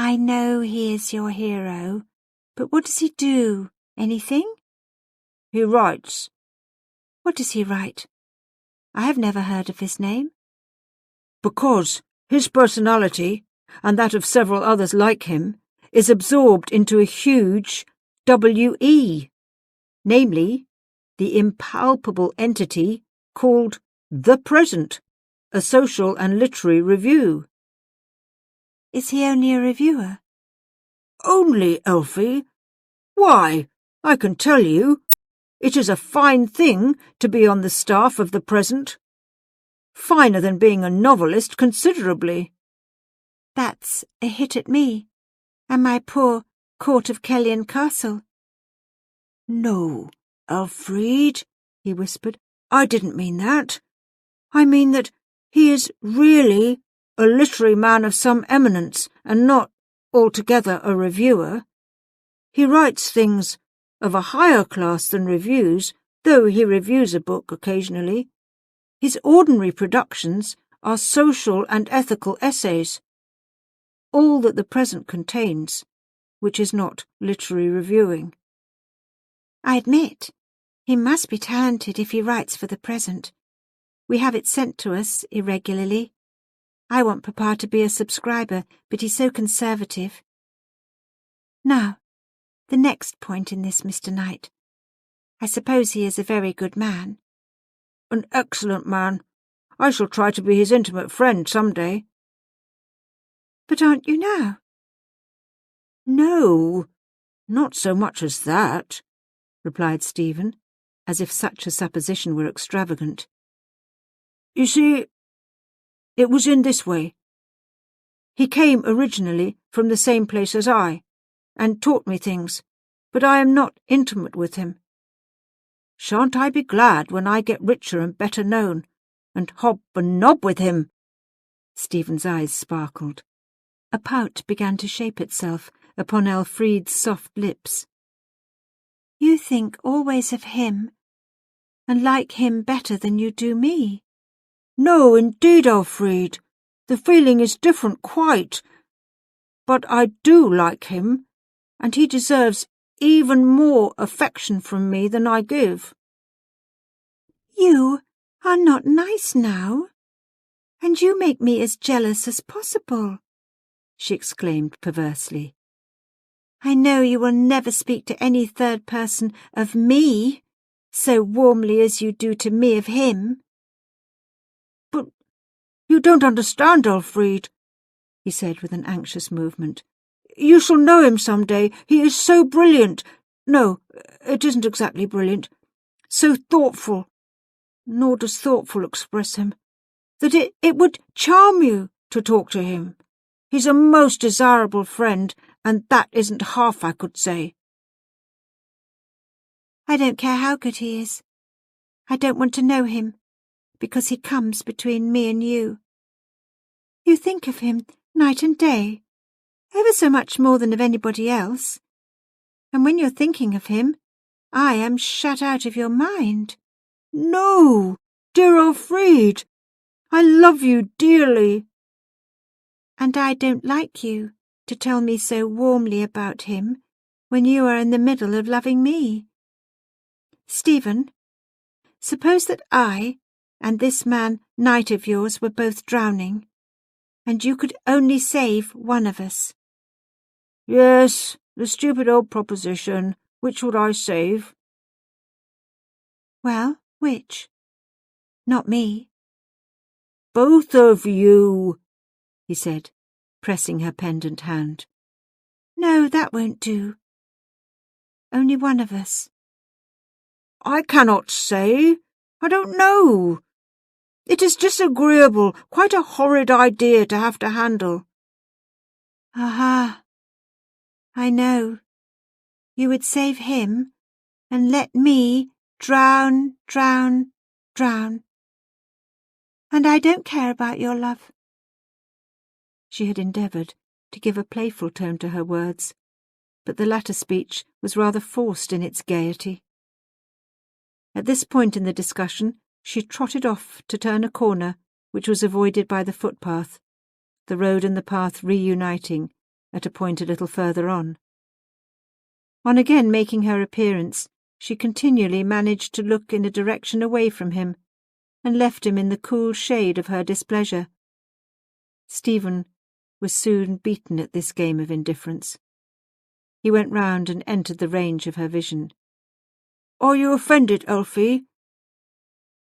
I know he is your hero, but what does he do? Anything? He writes. What does he write? I have never heard of his name. Because his personality, and that of several others like him, is absorbed into a huge WE, namely, the impalpable entity called The Present, a social and literary review. Is he only a reviewer? Only, Elfie? Why, I can tell you, it is a fine thing to be on the staff of The Present. Finer than being a novelist considerably. That's a hit at me, and my poor Court of Kellyan Castle. No, Elfriede, he whispered, I didn't mean that. I mean that he is really a literary man of some eminence, and not altogether a reviewer. He writes things of a higher class than reviews, though he reviews a book occasionally. His ordinary productions are social and ethical essays. All that The Present contains, which is not literary reviewing. I admit, he must be talented if he writes for The Present. We have it sent to us irregularly. I want Papa to be a subscriber, but he's so conservative. Now, the next point in this, Mr. Knight. I suppose he is a very good man. An excellent man. I shall try to be his intimate friend some day. But aren't you now? No, not so much as that, replied Stephen, as if such a supposition were extravagant. You see, it was in this way. He came originally from the same place as I, and taught me things, but I am not intimate with him. Shan't I be glad when I get richer and better known, and hob and nob with him? Stephen's eyes sparkled. A pout began to shape itself upon Elfriede's soft lips. You think always of him, and like him better than you do me. No, indeed, Elfriede. The feeling is different quite. But I do like him, and he deserves even more affection from me than I give. You are not nice now, and you make me as jealous as possible, she exclaimed perversely. I know you will never speak to any third person of me so warmly as you do to me of him. But you don't understand, Elfriede, he said with an anxious movement. You shall know him some day. He is so brilliant. No, it isn't exactly brilliant. So thoughtful, nor does thoughtful express him, that it would charm you to talk to him. He's a most desirable friend, and that isn't half I could say. I don't care how good he is. I don't want to know him, because he comes between me and you. You think of him night and day, ever so much more than of anybody else. And when you're thinking of him, I am shut out of your mind. No, dear Elfriede, I love you dearly. And I don't like you to tell me so warmly about him when you are in the middle of loving me. Stephen, suppose that I and this man Knight of yours were both drowning, and you could only save one of us. Yes, the stupid old proposition. Which would I save? Well, which? Not me. Both of you, he said, pressing her pendant hand. No, that won't do. Only one of us. I cannot say. I don't know. It is disagreeable, quite a horrid idea to have to handle. Aha! I know. You would save him and let me drown. And I don't care about your love. She had endeavoured to give a playful tone to her words, but the latter speech was rather forced in its gaiety. At this point in the discussion, she trotted off to turn a corner which was avoided by the footpath, the road and the path reuniting at a point a little further on. On again making her appearance, she continually managed to look in a direction away from him, and left him in the cool shade of her displeasure. Stephen was soon beaten at this game of indifference. He went round and entered the range of her vision. "Are you offended, Elfie?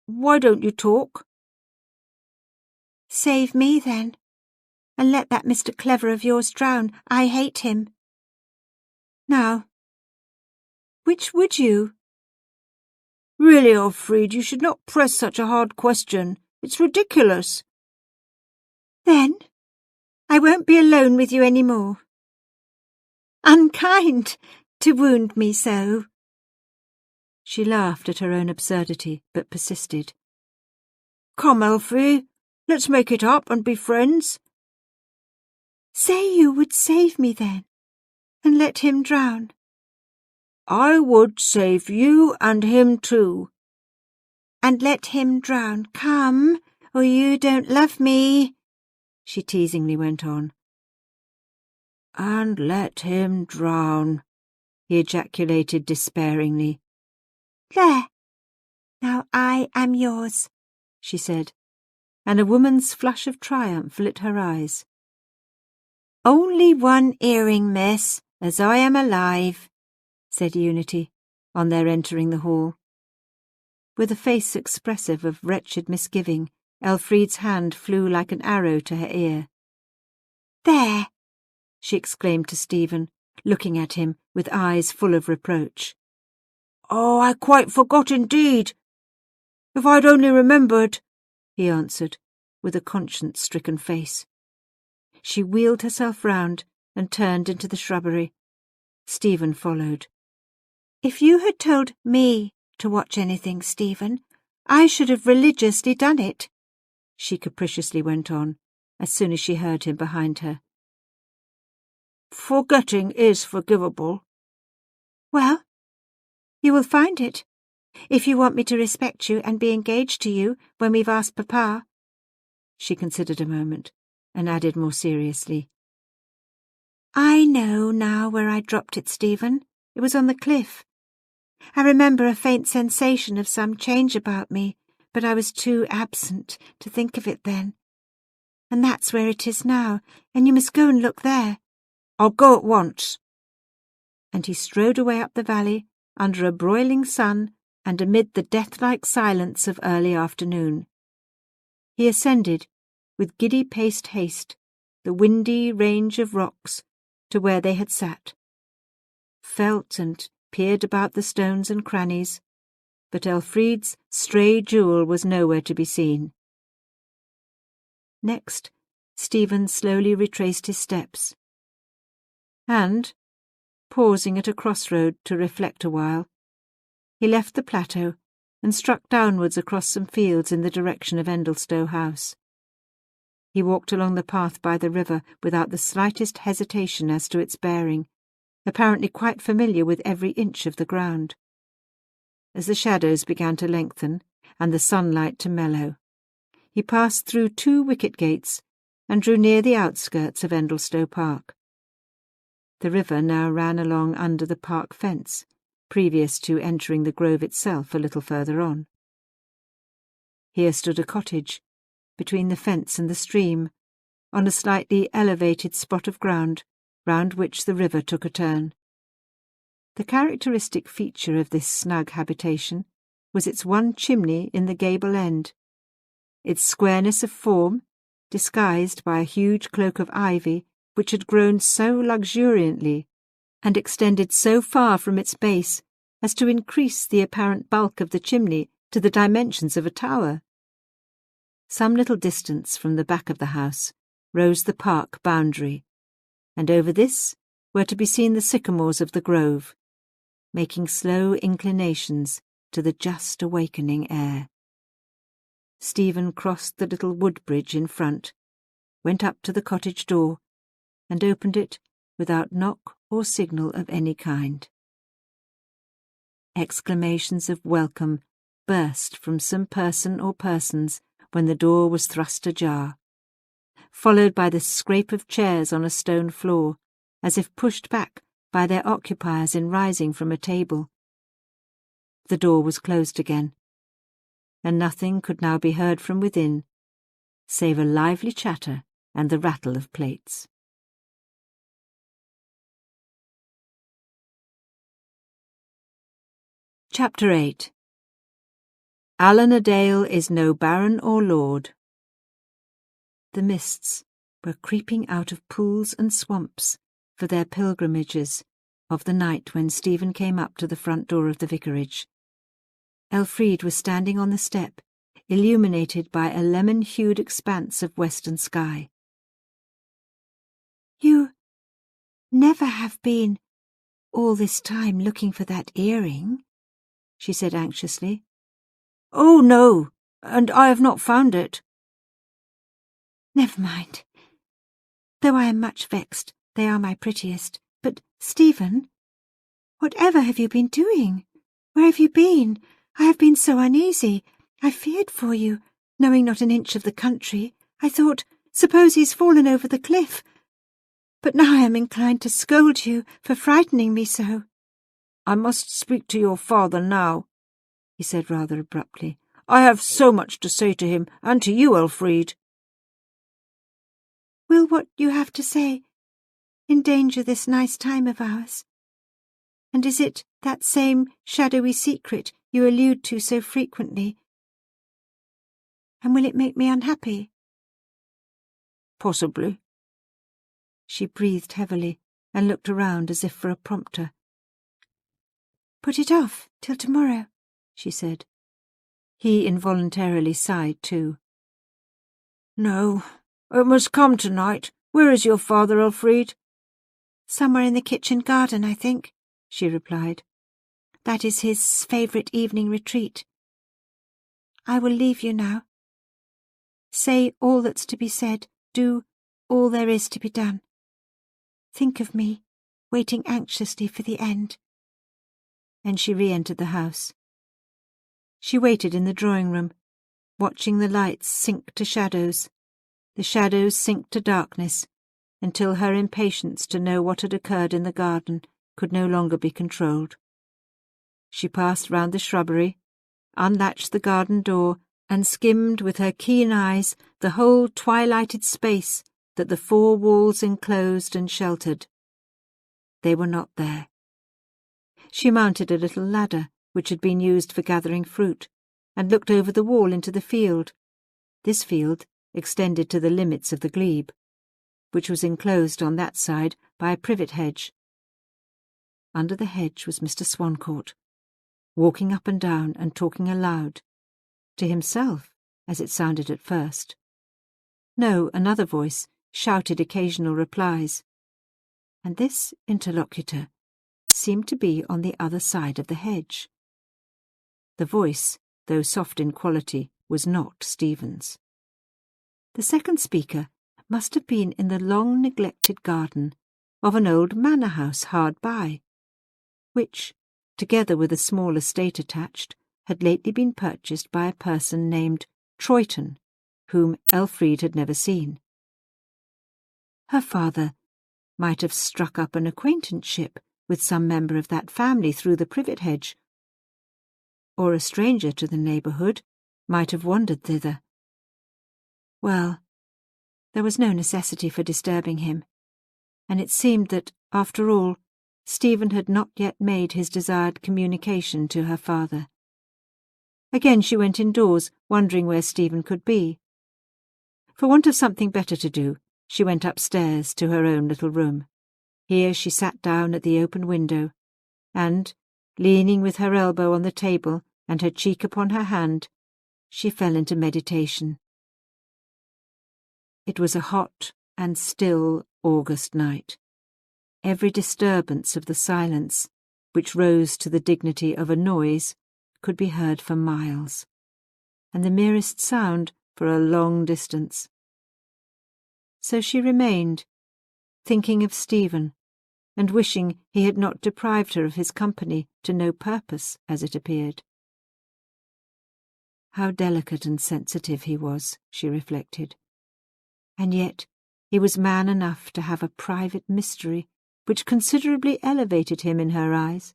Why don't you talk?" "Save me, then, and let that Mr. Clever of yours drown. I hate him." "Now, which would you?" "Really, Elfriede, you should not press such a hard question. It's ridiculous." "Then I won't be alone with you any more. Unkind to wound me so." She laughed at her own absurdity, but persisted. "Come, Elfie, let's make it up and be friends." "Say you would save me then, and let him drown." "I would save you and him too." "And let him drown. Come, or you don't love me," she teasingly went on. "And let him drown," he ejaculated despairingly. "There, now I am yours," she said, and a woman's flush of triumph lit her eyes. "Only one earring, miss, as I am alive," said Unity, on their entering the hall. With a face expressive of wretched misgiving, Elfriede's hand flew like an arrow to her ear. "There!" she exclaimed to Stephen, looking at him with eyes full of reproach. "Oh, I quite forgot indeed. If I'd only remembered," he answered, with a conscience-stricken face. She wheeled herself round and turned into the shrubbery. Stephen followed. "If you had told me to watch anything, Stephen, I should have religiously done it," she capriciously went on, as soon as she heard him behind her. "Forgetting is forgivable." "Well, you will find it, if you want me to respect you and be engaged to you when we've asked Papa." She considered a moment, and added more seriously, "I know now where I dropped it, Stephen. It was on the cliff. I remember a faint sensation of some change about me, but I was too absent to think of it then. And that's where it is now, and you must go and look there." "I'll go at once." And he strode away up the valley, under a broiling sun and amid the death-like silence of early afternoon. He ascended, with giddy-paced haste, the windy range of rocks to where they had sat, felt and peered about the stones and crannies, but Elfride's stray jewel was nowhere to be seen. Next, Stephen slowly retraced his steps, and, pausing at a crossroad to reflect a while, he left the plateau and struck downwards across some fields in the direction of Endlestowe House. He walked along the path by the river without the slightest hesitation as to its bearing, apparently quite familiar with every inch of the ground. As the shadows began to lengthen and the sunlight to mellow, he passed through 2 wicket gates and drew near the outskirts of Endlestowe Park. The river now ran along under the park fence, previous to entering the grove itself a little further on. Here stood a cottage, between the fence and the stream, on a slightly elevated spot of ground round which the river took a turn. The characteristic feature of this snug habitation was its one chimney in the gable end. Its squareness of form, disguised by a huge cloak of ivy which had grown so luxuriantly and extended so far from its base as to increase the apparent bulk of the chimney to the dimensions of a tower. Some little distance from the back of the house rose the park boundary, and over this were to be seen the sycamores of the grove, making slow inclinations to the just awakening air. Stephen crossed the little wood bridge in front, went up to the cottage door, and opened it without knock or signal of any kind. Exclamations of welcome burst from some person or persons when the door was thrust ajar, followed by the scrape of chairs on a stone floor as if pushed back by their occupiers in rising from a table. The door was closed again, and nothing could now be heard from within save a lively chatter and the rattle of plates. Chapter 8. Allen a Dale is no baron or lord. The mists were creeping out of pools and swamps for their pilgrimages of the night when Stephen came up to the front door of the vicarage. Elfriede was standing on the step, illuminated by a lemon-hued expanse of western sky. You never have been all this time looking for that earring? She said anxiously. Oh, no, and I have not found it. Never mind. Though I am much vexed, they are my prettiest. But, Stephen, whatever have you been doing? Where have you been? I have been so uneasy. I feared for you, knowing not an inch of the country. I thought, suppose he's fallen over the cliff. But now I am inclined to scold you for frightening me so. I must speak to your father now, he said rather abruptly. I have so much to say to him, and to you, Elfriede. Will what you have to say endanger this nice time of ours? And is it that same shadowy secret you allude to so frequently? And will it make me unhappy? Possibly. She breathed heavily and looked around as if for a prompter. Put it off till tomorrow, she said. He involuntarily sighed too. No, it must come tonight. Where is your father, Elfriede? Somewhere in the kitchen garden, I think, she replied. That is his favourite evening retreat. I will leave you now. Say all that's to be said, do all there is to be done. Think of me, waiting anxiously for the end. And she re-entered the house. She waited in the drawing-room, watching the lights sink to shadows, the shadows sink to darkness, until her impatience to know what had occurred in the garden could no longer be controlled. She passed round the shrubbery, unlatched the garden door, and skimmed with her keen eyes the whole twilighted space that the four walls enclosed and sheltered. They were not there. She mounted a little ladder which had been used for gathering fruit, and looked over the wall into the field. This field extended to the limits of the glebe, which was enclosed on that side by a privet hedge. Under the hedge was Mr. Swancourt, walking up and down and talking aloud, to himself, as it sounded at first. No, another voice shouted occasional replies, and this interlocutor seemed to be on the other side of the hedge. The voice, though soft in quality, was not Stephen's. The second speaker must have been in the long-neglected garden of an old manor-house hard by, which, together with a small estate attached, had lately been purchased by a person named Troyton, whom Elfriede had never seen. Her father might have struck up an acquaintanceship with some member of that family through the privet hedge, or a stranger to the neighbourhood might have wandered thither. Well, there was no necessity for disturbing him, and it seemed that, after all, Stephen had not yet made his desired communication to her father. Again she went indoors, wondering where Stephen could be. For want of something better to do, she went upstairs to her own little room. Here she sat down at the open window, and, leaning with her elbow on the table and her cheek upon her hand, she fell into meditation. It was a hot and still August night. Every disturbance of the silence, which rose to the dignity of a noise, could be heard for miles, and the merest sound for a long distance. So she remained, thinking of Stephen, and wishing he had not deprived her of his company to no purpose, as it appeared. How delicate and sensitive he was, she reflected, and yet he was man enough to have a private mystery which considerably elevated him in her eyes.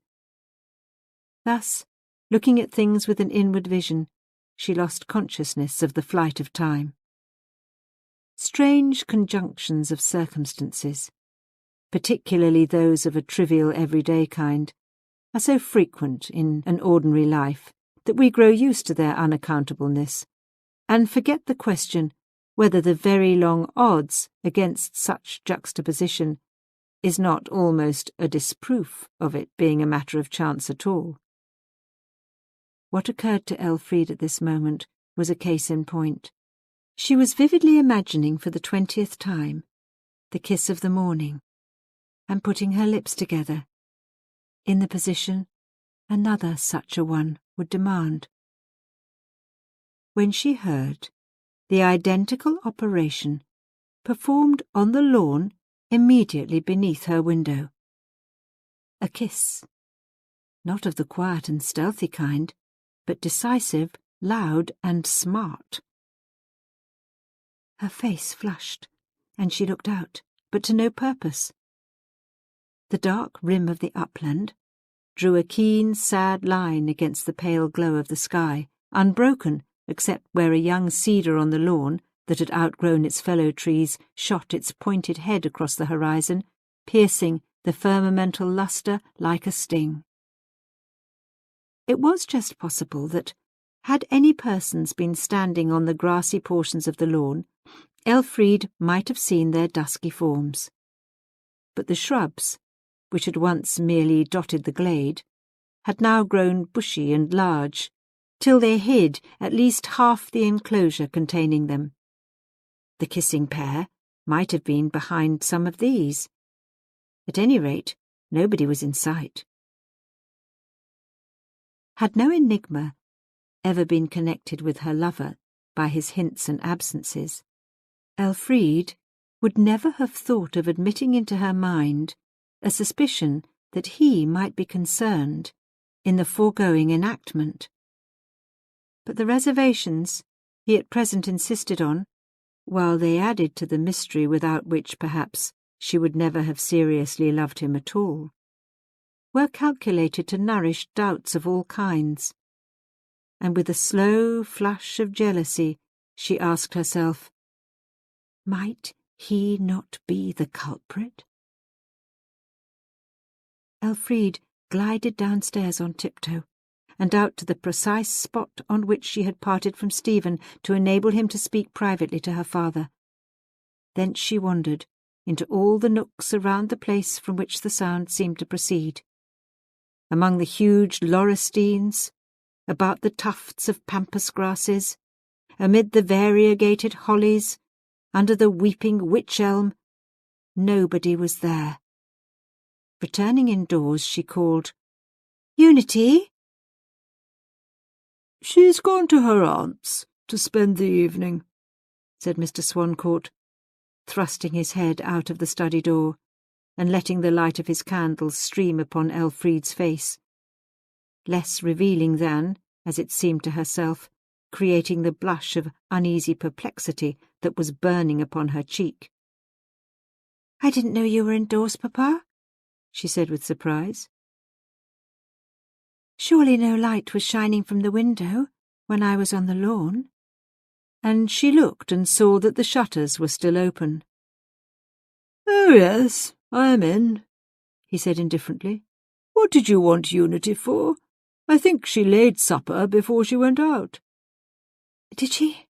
Thus, looking at things with an inward vision, she lost consciousness of the flight of time. Strange conjunctions of circumstances, particularly those of a trivial everyday kind, are so frequent in an ordinary life that we grow used to their unaccountableness, and forget the question whether the very long odds against such juxtaposition is not almost a disproof of it being a matter of chance at all. What occurred to Elfriede at this moment was a case in point. She was vividly imagining for the 20th time the kiss of the morning, and putting her lips together, in the position another such a one would demand. When she heard the identical operation performed on the lawn immediately beneath her window. A kiss, not of the quiet and stealthy kind, but decisive, loud, and smart. Her face flushed, and she looked out, but to no purpose. The dark rim of the upland drew a keen, sad line against the pale glow of the sky, unbroken except where a young cedar on the lawn, that had outgrown its fellow trees, shot its pointed head across the horizon, piercing the firmamental lustre like a sting. It was just possible that, had any persons been standing on the grassy portions of the lawn, Elfriede might have seen their dusky forms. But the shrubs, which had once merely dotted the glade, had now grown bushy and large, till they hid at least half the enclosure containing them. The kissing pair might have been behind some of these. At any rate, nobody was in sight. Had no enigma ever been connected with her lover by his hints and absences, Elfriede would never have thought of admitting into her mind a suspicion that he might be concerned in the foregoing enactment. But the reservations he at present insisted on, while they added to the mystery without which, perhaps, she would never have seriously loved him at all, were calculated to nourish doubts of all kinds, and with a slow flush of jealousy she asked herself, might he not be the culprit? Elfriede glided downstairs on tiptoe, and out to the precise spot on which she had parted from Stephen to enable him to speak privately to her father. Thence she wandered into all the nooks around the place from which the sound seemed to proceed, among the huge laurustines, about the tufts of pampas grasses, amid the variegated hollies, under the weeping wych-elm. Nobody was there. Returning indoors, she called, "Unity?" "She's gone to her aunt's to spend the evening," said Mr. Swancourt, thrusting his head out of the study door and letting the light of his candles stream upon Elfriede's face, less revealing than, as it seemed to herself, creating the blush of uneasy perplexity that was burning upon her cheek. "I didn't know you were indoors, Papa," she said with surprise. "Surely no light was shining from the window when I was on the lawn." And she looked and saw that the shutters were still open. "Oh, yes, I am in," he said indifferently. "What did you want Unity for? I think she laid supper before she went out." "Did she?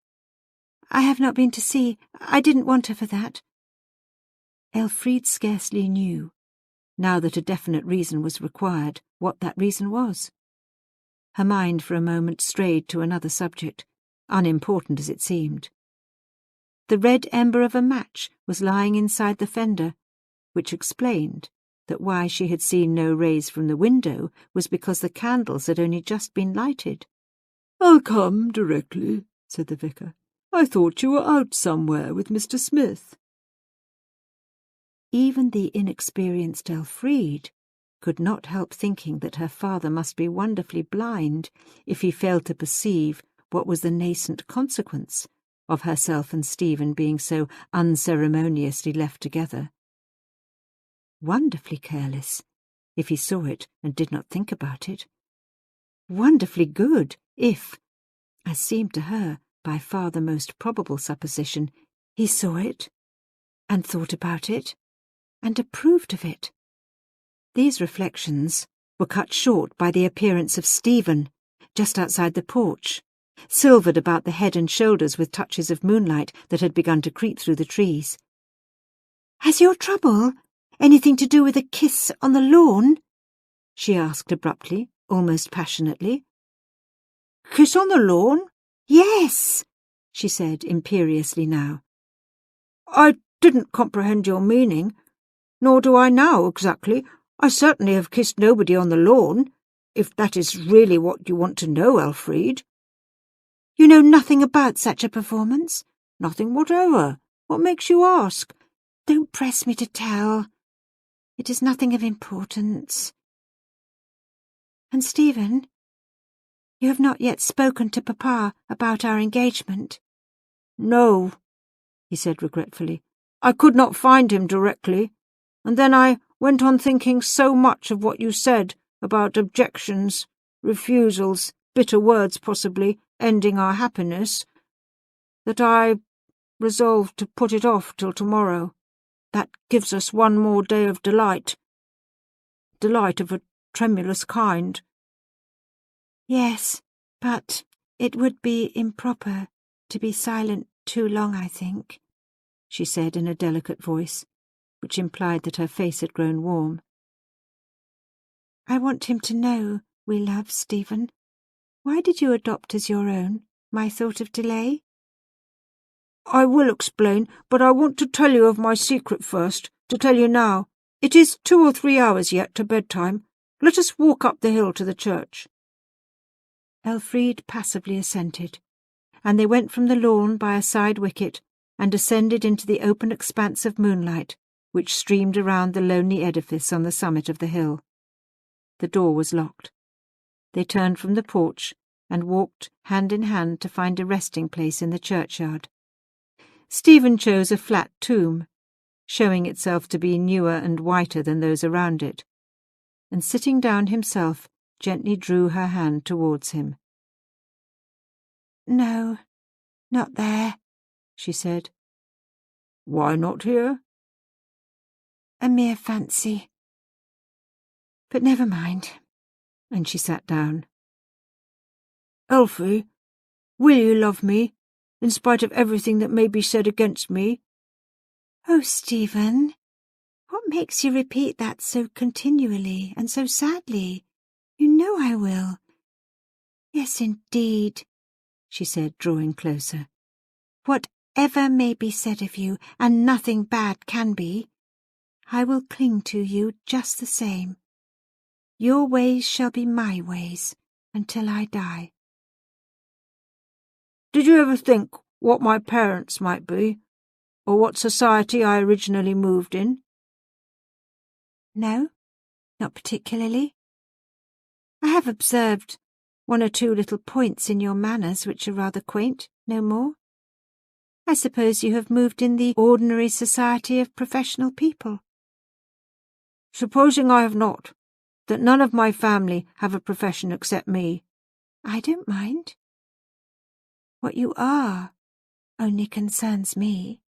I have not been to see. I didn't want her for that." Elfriede scarcely knew, now that a definite reason was required, what that reason was. Her mind for a moment strayed to another subject, unimportant as it seemed. The red ember of a match was lying inside the fender, which explained that why she had seen no rays from the window was because the candles had only just been lighted. "I'll come directly," said the vicar. "I thought you were out somewhere with Mr. Smith." Even the inexperienced Elfriede could not help thinking that her father must be wonderfully blind if he failed to perceive what was the nascent consequence of herself and Stephen being so unceremoniously left together. Wonderfully careless, if he saw it and did not think about it. Wonderfully good, if, as seemed to her by far the most probable supposition, he saw it, and thought about it, and approved of it. These reflections were cut short by the appearance of Stephen, just outside the porch, silvered about the head and shoulders with touches of moonlight that had begun to creep through the trees. "Has your trouble anything to do with a kiss on the lawn?" she asked abruptly, almost passionately. "Kiss on the lawn?" "Yes," she said imperiously now. "I didn't comprehend your meaning, nor do I now exactly. I certainly have kissed nobody on the lawn, if that is really what you want to know, Elfriede." "You know nothing about such a performance?" "Nothing whatever. What makes you ask?" "Don't press me to tell. It is nothing of importance. And, Stephen, you have not yet spoken to Papa about our engagement?" "No," he said regretfully. "I could not find him directly, and then I went on thinking so much of what you said about objections, refusals, bitter words possibly, ending our happiness, that I resolved to put it off till tomorrow. That gives us one more day of delight of a tremulous kind." "Yes, but it would be improper to be silent too long, I think," she said in a delicate voice, which implied that her face had grown warm. "I want him to know we love, Stephen. Why did you adopt as your own my thought of delay?" "I will explain, but I want to tell you of my secret first, to tell you now. It is 2 or 3 hours yet to bedtime. Let us walk up the hill to the church." Elfriede passively assented, and they went from the lawn by a side wicket and descended into the open expanse of moonlight which streamed around the lonely edifice on the summit of the hill. The door was locked. They turned from the porch and walked hand in hand to find a resting place in the churchyard. Stephen chose a flat tomb, showing itself to be newer and whiter than those around it, and sitting down himself, gently drew her hand towards him. "No, not there," she said. "Why not here?" "A mere fancy. But never mind." And she sat down. "Elfie, will you love me, in spite of everything that may be said against me?" "Oh, Stephen, what makes you repeat that so continually and so sadly? You know I will." "Yes, indeed," she said, drawing closer. "Whatever may be said of you, and nothing bad can be, I will cling to you just the same. Your ways shall be my ways until I die." "Did you ever think what my parents might be, or what society I originally moved in?" "No, not particularly. I have observed 1 or 2 little points in your manners which are rather quaint, no more. I suppose you have moved in the ordinary society of professional people." "Supposing I have not, that none of my family have a profession except me?" "I don't mind. What you are only concerns me."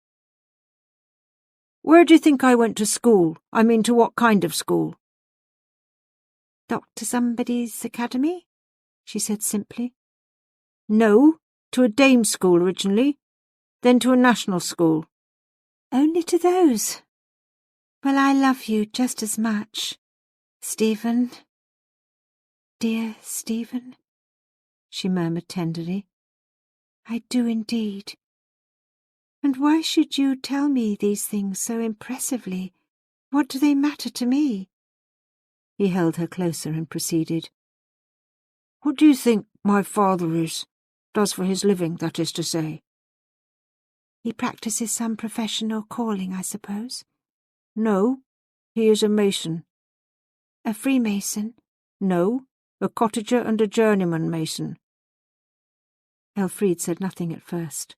"Where do you think I went to school? I mean, to what kind of school?" "Dr. Somebody's Academy?" she said simply. "No, to a dame school originally, then to a national school." "Only to those? Well, I love you just as much, Stephen. Dear Stephen," she murmured tenderly. "I do indeed. And why should you tell me these things so impressively? What do they matter to me?" He held her closer and proceeded. "What do you think my father does for his living, that is to say?" "He practices some profession or calling, I suppose?" "No, he is a mason." "A Freemason?" "No, a cottager and a journeyman mason." Elfriede said nothing at first.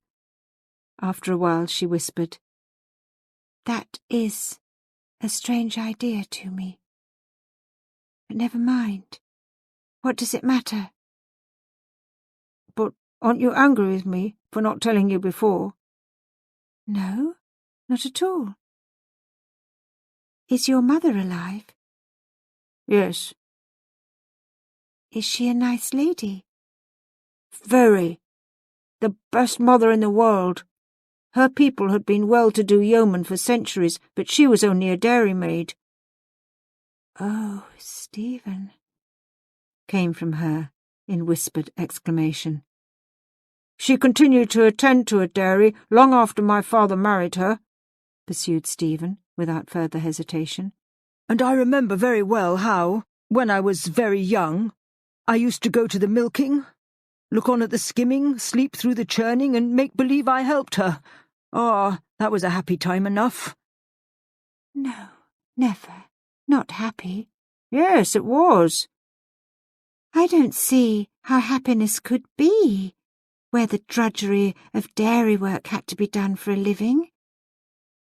After a while she whispered, "That is a strange idea to me. But never mind. What does it matter? But aren't you angry with me for not telling you before? No, not at all. Is your mother alive? Yes. Is she a nice lady? Very. The best mother in the world. Her people had been well-to-do yeomen for centuries, but she was only a dairymaid. Oh, Stephen, came from her in whispered exclamation. She continued to attend to a dairy long after my father married her, pursued Stephen, without further hesitation. And I remember very well how, when I was very young, I used to go to the milking, look on at the skimming, sleep through the churning, and make believe I helped her. Ah, that was a happy time enough. No, never. Not happy. Yes, it was. I don't see how happiness could be, where the drudgery of dairy work had to be done for a living.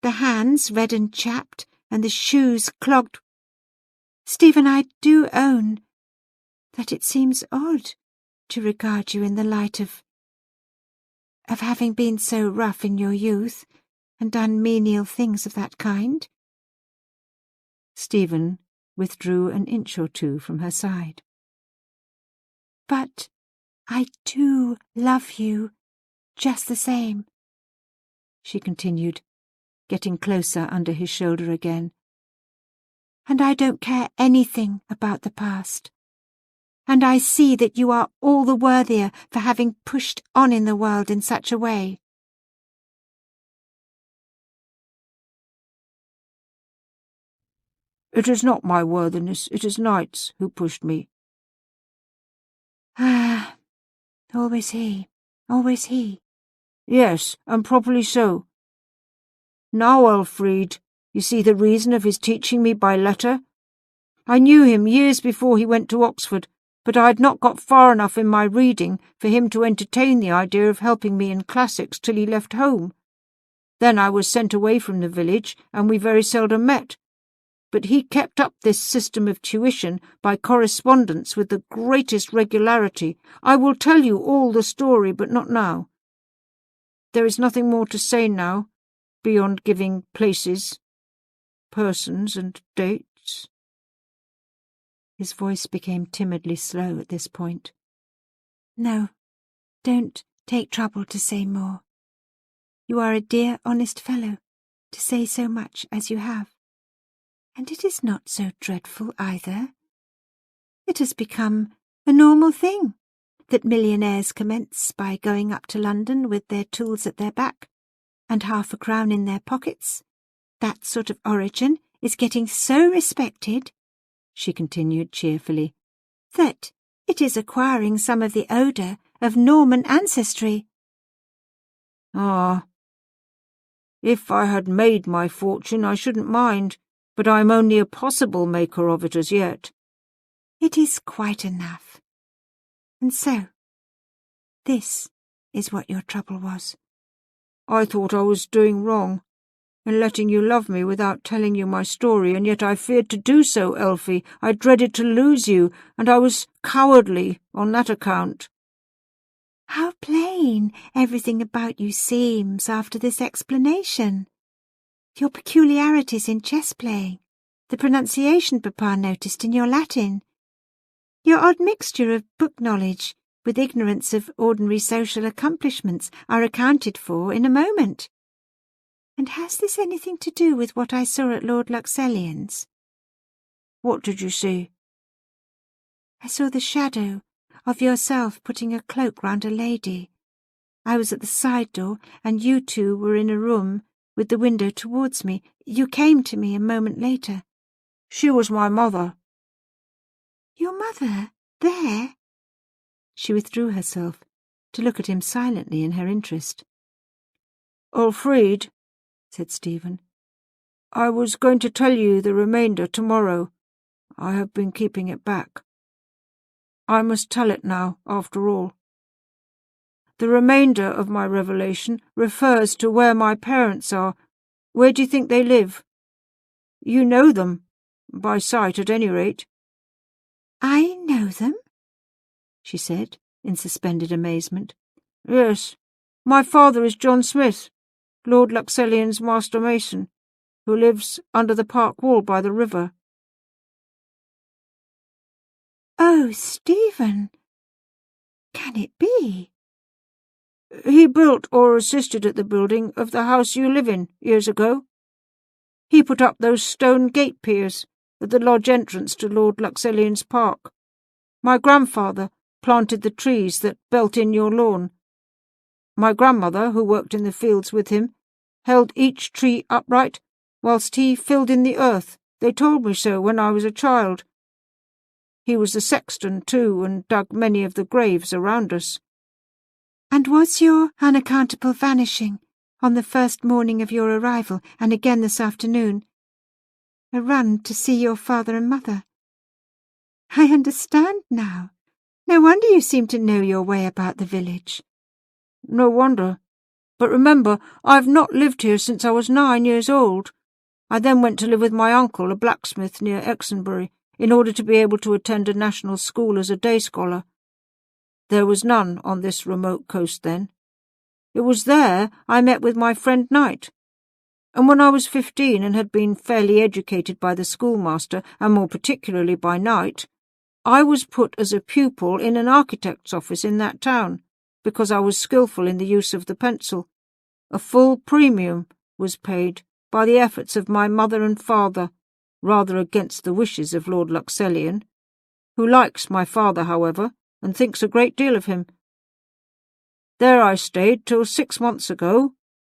The hands red and chapped, and the shoes clogged. Stephen, I do own that it seems odd to regard you in the light of having been so rough in your youth and done menial things of that kind. Stephen withdrew an inch or two from her side. But I do love you just the same, she continued, getting closer under his shoulder again. And I don't care anything about the past. And I see that you are all the worthier for having pushed on in the world in such a way. It is not my worthiness, it is Knight's who pushed me. Ah, always he, always he. Yes, and properly so. Now, Elfried, you see the reason of his teaching me by letter. I knew him years before he went to Oxford, but I had not got far enough in my reading for him to entertain the idea of helping me in classics till he left home. Then I was sent away from the village, and we very seldom met. But he kept up this system of tuition by correspondence with the greatest regularity. I will tell you all the story, but not now. There is nothing more to say now, beyond giving places, persons, and dates. His voice became timidly slow at this point. No, don't take trouble to say more. You are a dear, honest fellow to say so much as you have. And it is not so dreadful either. It has become a normal thing that millionaires commence by going up to London with their tools at their back and half a crown in their pockets. That sort of origin is getting so respected, she continued cheerfully, that it is acquiring some of the odour of Norman ancestry. Ah, if I had made my fortune I shouldn't mind, but I am only a possible maker of it as yet. It is quite enough. And so, this is what your trouble was. I thought I was doing wrong, in letting you love me without telling you my story, and yet I feared to do so, Elfie. I dreaded to lose you, and I was cowardly on that account. How plain everything about you seems after this explanation. Your peculiarities in chess-playing, the pronunciation Papa noticed in your Latin, your odd mixture of book knowledge with ignorance of ordinary social accomplishments are accounted for in a moment. And has this anything to do with what I saw at Lord Luxellian's? What did you see? I saw the shadow of yourself putting a cloak round a lady. I was at the side door, and you two were in a room with the window towards me. You came to me a moment later. She was my mother. Your mother? There? She withdrew herself to look at him silently in her interest. Elfried, said Stephen, I was going to tell you the remainder tomorrow. I have been keeping it back. I must tell it now, after all. The remainder of my revelation refers to where my parents are. Where do you think they live? You know them, by sight at any rate." "I know them?" she said, in suspended amazement. "Yes. My father is John Smith, Lord Luxellian's master mason, who lives under the park wall by the river." "Oh, Stephen! Can it be?" "He built or assisted at the building of the house you live in years ago. He put up those stone gate piers at the lodge entrance to Lord Luxellian's park. My grandfather planted the trees that belt in your lawn. My grandmother, who worked in the fields with him, held each tree upright whilst he filled in the earth. They told me so when I was a child. He was the sexton, too, and dug many of the graves around us." "And was your unaccountable vanishing on the first morning of your arrival, and again this afternoon, a run to see your father and mother? I understand now. No wonder you seem to know your way about the village." "No wonder. But remember, I've not lived here since I was 9 years old. I then went to live with my uncle, a blacksmith near Exonbury, in order to be able to attend a national school as a day scholar. There was none on this remote coast then. It was there I met with my friend Knight. And when I was 15 and had been fairly educated by the schoolmaster, and more particularly by Knight, I was put as a pupil in an architect's office in that town, because I was skilful in the use of the pencil. A full premium was paid by the efforts of my mother and father, rather against the wishes of Lord Luxellian, who likes my father, however, and thinks a great deal of him. There I stayed till 6 months ago,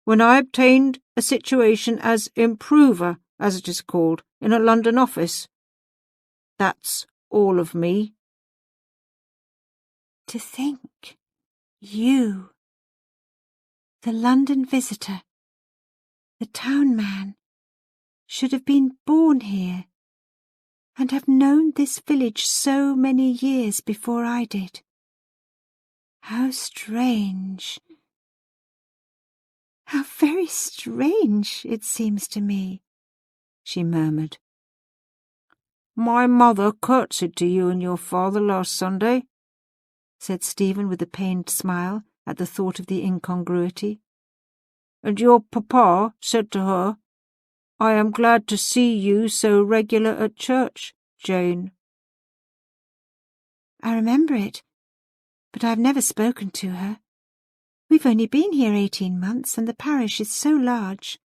when I obtained a situation as improver, as it is called, in a London office. That's all of me." To think, you, the London visitor, the town man, should have been born here, and have known this village so many years before I did. How strange! How very strange it seems to me," she murmured. "My mother curtsied to you and your father last Sunday," said Stephen with a pained smile at the thought of the incongruity. "And your papa said to her, 'I am glad to see you so regular at church, Jane.'" "I remember it, but I've never spoken to her. We've only been here 18 months, and the parish is so large."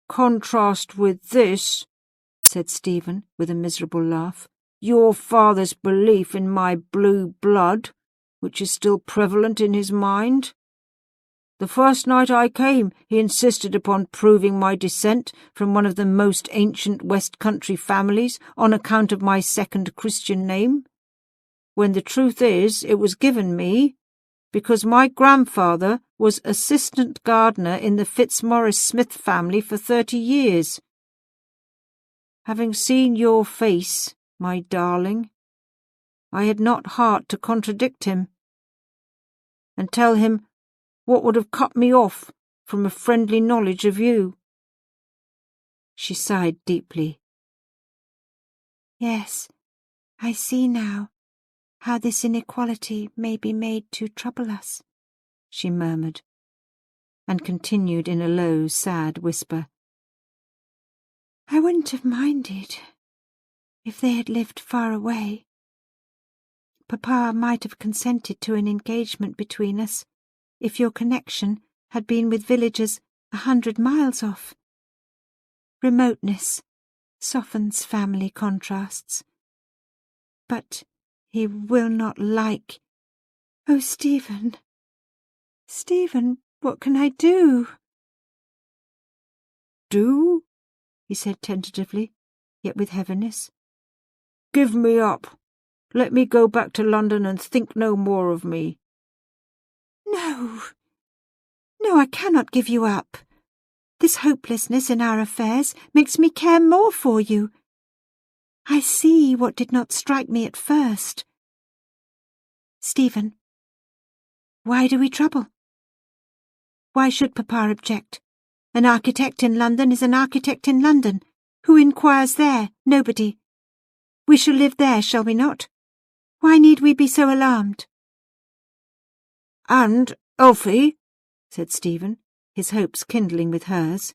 "Contrast with this," said Stephen, with a miserable laugh, "your father's belief in my blue blood, which is still prevalent in his mind. The first night I came, he insisted upon proving my descent from one of the most ancient West Country families on account of my second Christian name, when the truth is it was given me because my grandfather was assistant gardener in the Fitzmaurice Smith family for 30 years. Having seen your face, my darling, I had not heart to contradict him, and tell him what would have cut me off from a friendly knowledge of you." She sighed deeply. "Yes, I see now how this inequality may be made to trouble us," she murmured, and continued in a low, sad whisper. "I wouldn't have minded if they had lived far away. Papa might have consented to an engagement between us if your connection had been with villagers 100 miles off. Remoteness softens family contrasts. But he will not like... Oh, Stephen, Stephen, what can I do?" "Do?" he said tentatively, yet with heaviness. "Give me up. Let me go back to London and think no more of me." "No, no, I cannot give you up. This hopelessness in our affairs makes me care more for you. I see what did not strike me at first. Stephen, why do we trouble? Why should Papa object? An architect in London is an architect in London, Who inquires there? Nobody. We shall live there, shall we not? Why need we be so alarmed? And, Elfie, said Stephen, his hopes kindling with hers,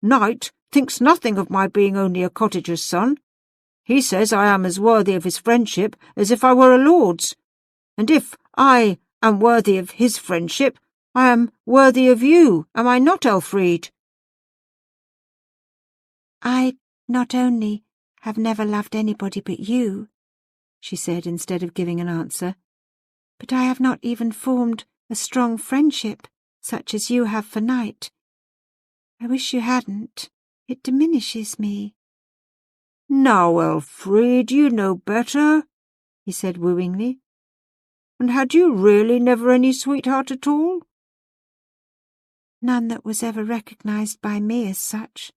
Knight thinks nothing of my being only a cottager's son. He says I am as worthy of his friendship as if I were a lord's, and if I am worthy of his friendship, I am worthy of you, am I not, Elfried? I not only have never loved anybody but you, she said instead of giving an answer, but I have not even formed a strong friendship such as you have for Knight. I wish you hadn't. It diminishes me. Now, Elfried, you know better, he said wooingly. And had you really never any sweetheart at all? None that was ever recognised by me as such.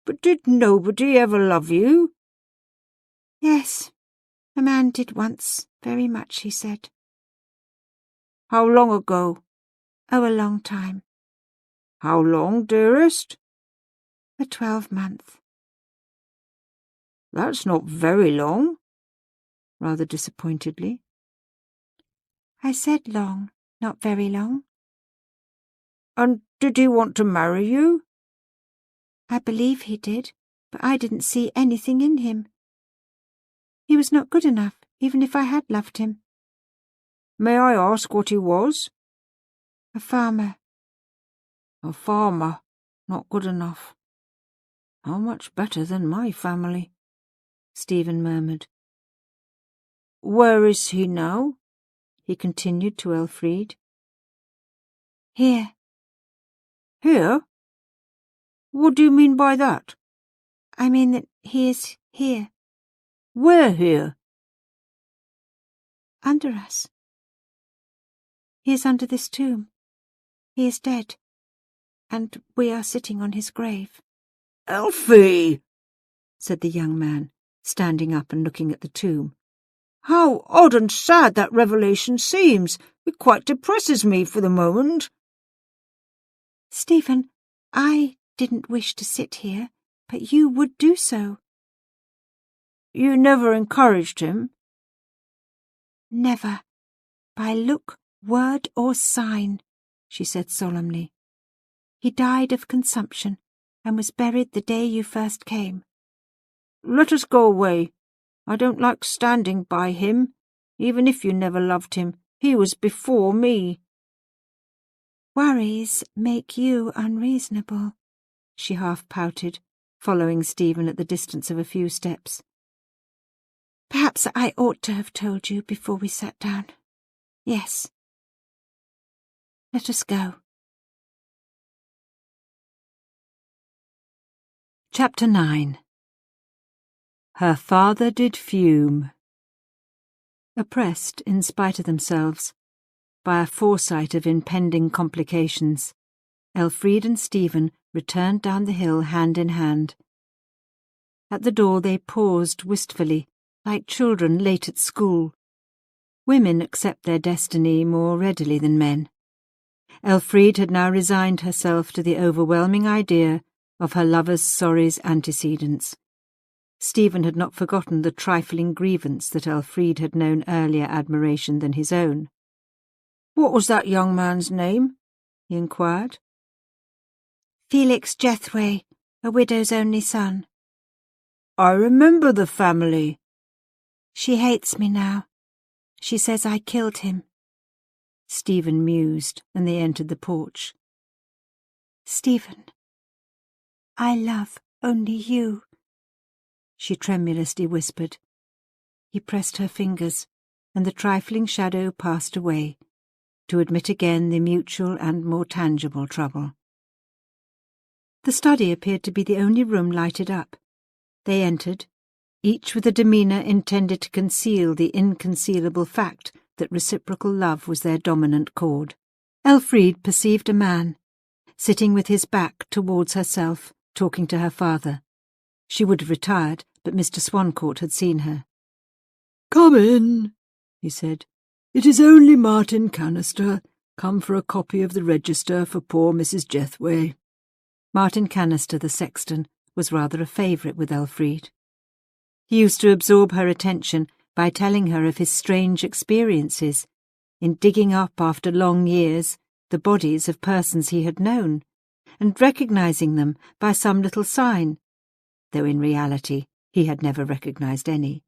But did nobody ever love you? Yes, a man did once, very much, he said. How long ago? Oh, a long time. How long, dearest? A 12-month. That's not very long, rather disappointedly. I said long, not very long. And did he want to marry you? I believe he did, but I didn't see anything in him. He was not good enough, even if I had loved him. May I ask what he was? A farmer. A farmer, not good enough. How much better than my family, Stephen murmured. Where is he now? He continued to Elfried. Here. Here? What do you mean by that? I mean that he is here. Where here? Under us. He is under this tomb. He is dead, and we are sitting on his grave. Elfie, said the young man, standing up and looking at the tomb. How odd and sad that revelation seems. It quite depresses me for the moment. Stephen, I didn't wish to sit here, but you would do so. You never encouraged him? Never. By look, word or sign, she said solemnly. He died of consumption and was buried the day you first came. Let us go away. I don't like standing by him, even if you never loved him. He was before me. Worries make you unreasonable, she half pouted, following Stephen at the distance of a few steps. Perhaps I ought to have told you before we sat down. Yes. Let us go. Chapter 9. Her father did fume. Oppressed, in spite of themselves, by a foresight of impending complications, Elfried and Stephen returned down the hill hand in hand. At the door they paused wistfully, like children late at school. Women accept their destiny more readily than men. Elfried had now resigned herself to the overwhelming idea of her lover's sorry's antecedents. Stephen had not forgotten the trifling grievance that Elfried had known earlier admiration than his own. What was that young man's name? He inquired. Felix Jethway, a widow's only son. I remember the family. She hates me now. She says I killed him. Stephen mused, and they entered the porch. Stephen, I love only you, she tremulously whispered. He pressed her fingers, and the trifling shadow passed away, to admit again the mutual and more tangible trouble. The study appeared to be the only room lighted up. They entered, each with a demeanour intended to conceal the inconcealable fact that reciprocal love was their dominant chord. Elfried perceived a man, sitting with his back towards herself, talking to her father. She would have retired, but Mr. Swancourt had seen her. "Come in," he said. "It is only Martin Canister, come for a copy of the register for poor Mrs. Jethway." Martin Canister, the sexton, was rather a favourite with Elfriede. He used to absorb her attention by telling her of his strange experiences in digging up after long years the bodies of persons he had known, and recognising them by some little sign, though in reality he had never recognised any.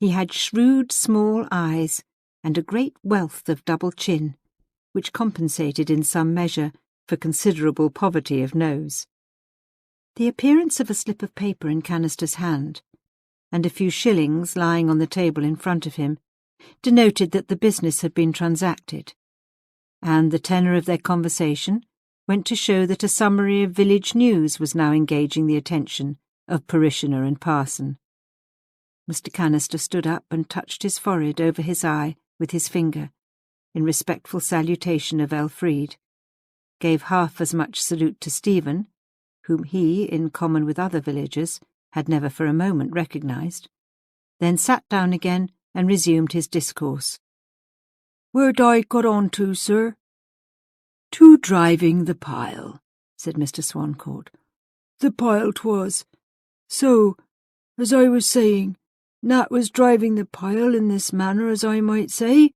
He had shrewd small eyes and a great wealth of double chin, which compensated in some measure for considerable poverty of nose. The appearance of a slip of paper in Canister's hand, and a few shillings lying on the table in front of him, denoted that the business had been transacted, and the tenor of their conversation went to show that a summary of village news was now engaging the attention of parishioner and parson. Mr. Canister stood up and touched his forehead over his eye with his finger, in respectful salutation of Elfriede, gave half as much salute to Stephen, whom he, in common with other villagers, had never for a moment recognised, then sat down again and resumed his discourse. "Where'd I got on to, sir?" "To driving the pile," said Mr. Swancourt. "The pile 'twas. So, as I was saying, Nat was driving the pile in this manner, as I might say."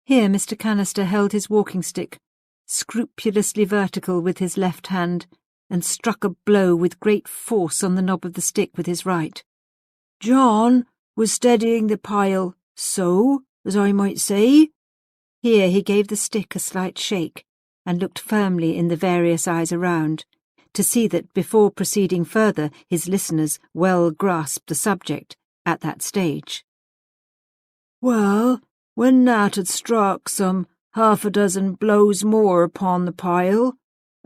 Here Mr. Canister held his walking-stick, scrupulously vertical with his left hand, and struck a blow with great force on the knob of the stick with his right. "John was steadying the pile, so, as I might say." Here he gave the stick a slight shake, and looked firmly in the various eyes around, to see that before proceeding further his listeners well grasped the subject at that stage. "Well, when Nat had struck some half a dozen blows more upon the pile,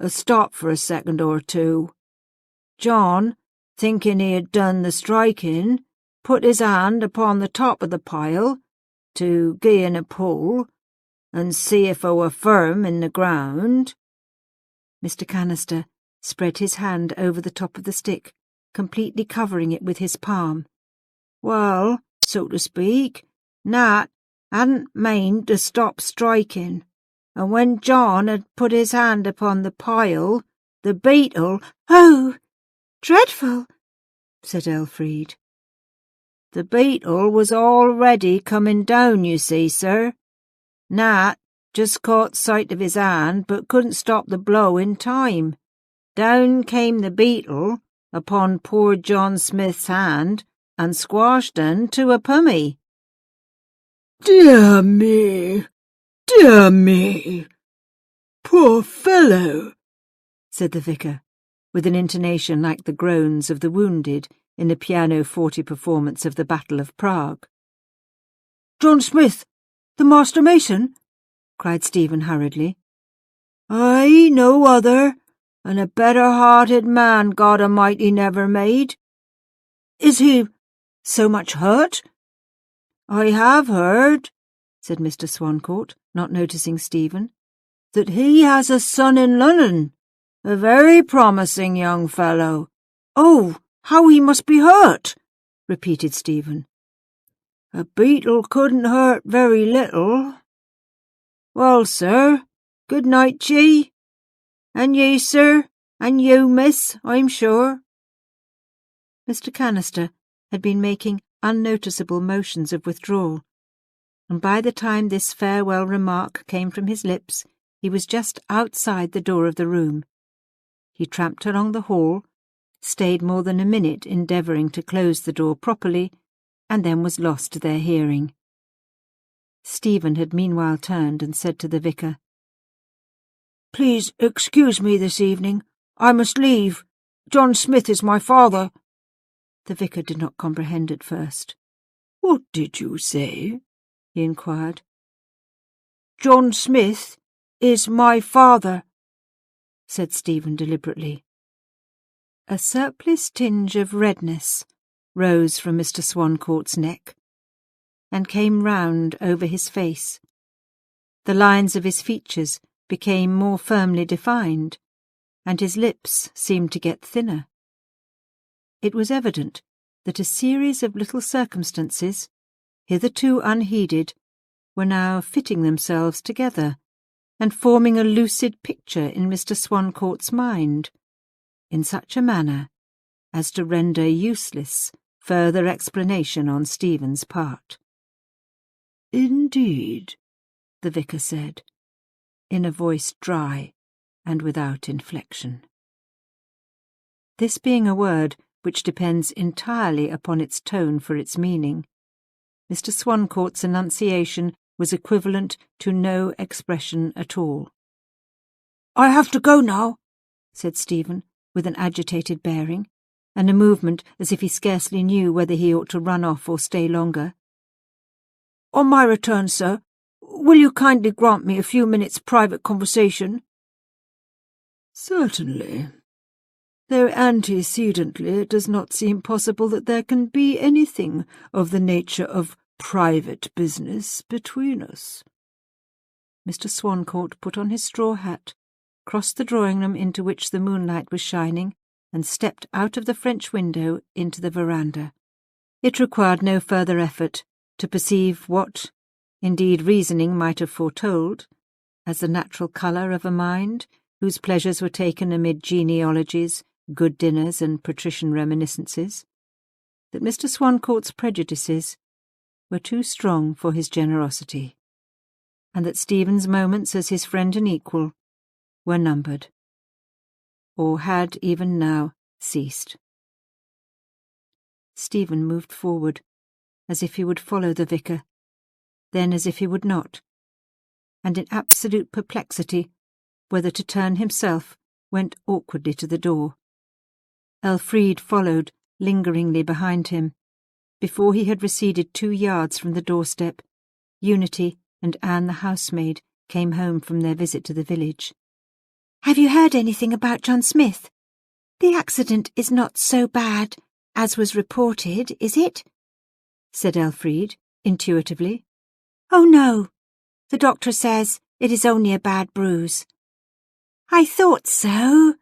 stopped for a second or two. John, thinking he had done the striking, put his hand upon the top of the pile to gie in a pull and see if it were firm in the ground." Mr. Canister spread his hand over the top of the stick, completely covering it with his palm. "Well, so to speak, Nat hadn't meined to stop striking, and when John had put his hand upon the pile, the beetle—" "Oh, dreadful!" said Elfriede. "The beetle was already coming down, you see, sir. Nat just caught sight of his hand, but couldn't stop the blow in time. Down came the beetle upon poor John Smith's hand, and squashed un to a pummy." "Dear me, dear me, poor fellow," said the vicar, with an intonation like the groans of the wounded in a pianoforte performance of the Battle of Prague. "John Smith, the master mason?" cried Stephen hurriedly. "Aye, no other, and a better-hearted man God Almighty never made. Is he so much hurt?" "I have heard," said Mr. Swancourt, not noticing Stephen, "that he has a son in London, a very promising young fellow." "Oh, how he must be hurt!" repeated Stephen. "A beetle couldn't hurt very little. Well, sir, good night to ye. And ye, sir, and you, miss, I'm sure." Mr. Canister had been making unnoticeable motions of withdrawal, and by the time this farewell remark came from his lips, he was just outside the door of the room. He tramped along the hall, stayed more than a minute endeavouring to close the door properly, and then was lost to their hearing. Stephen had meanwhile turned and said to the vicar, "Please excuse me this evening. I must leave. John Smith is my father." The vicar did not comprehend at first. "What did you say?" he inquired. "John Smith is my father," said Stephen deliberately. A surplice tinge of redness rose from Mr. Swancourt's neck, and came round over his face. The lines of his features became more firmly defined, and his lips seemed to get thinner. It was evident that a series of little circumstances, hitherto unheeded, were now fitting themselves together and forming a lucid picture in Mr. Swancourt's mind, in such a manner as to render useless further explanation on Stephen's part. "Indeed," the vicar said, in a voice dry and without inflection. This being a word which depends entirely upon its tone for its meaning, Mr. Swancourt's enunciation was equivalent to no expression at all. "I have to go now," said Stephen, with an agitated bearing, and a movement as if he scarcely knew whether he ought to run off or stay longer. "On my return, sir, will you kindly grant me a few minutes' private conversation?" "Certainly. Though antecedently it does not seem possible that there can be anything of the nature of private business between us." Mr. Swancourt put on his straw hat, crossed the drawing-room into which the moonlight was shining, and stepped out of the French window into the veranda. It required no further effort to perceive what, indeed reasoning might have foretold, as the natural colour of a mind whose pleasures were taken amid genealogies, good dinners, and patrician reminiscences, that Mr. Swancourt's prejudices were too strong for his generosity, and that Stephen's moments as his friend and equal were numbered, or had even now ceased. Stephen moved forward, as if he would follow the vicar, then as if he would not, and in absolute perplexity whether to turn himself, went awkwardly to the door. Elfriede followed lingeringly behind him. Before he had receded 2 yards from the doorstep, Unity and Anne the housemaid came home from their visit to the village. "Have you heard anything about John Smith? The accident is not so bad as was reported, is it?" said Elfriede, intuitively. "Oh, no. The doctor says it is only a bad bruise." "I thought so,"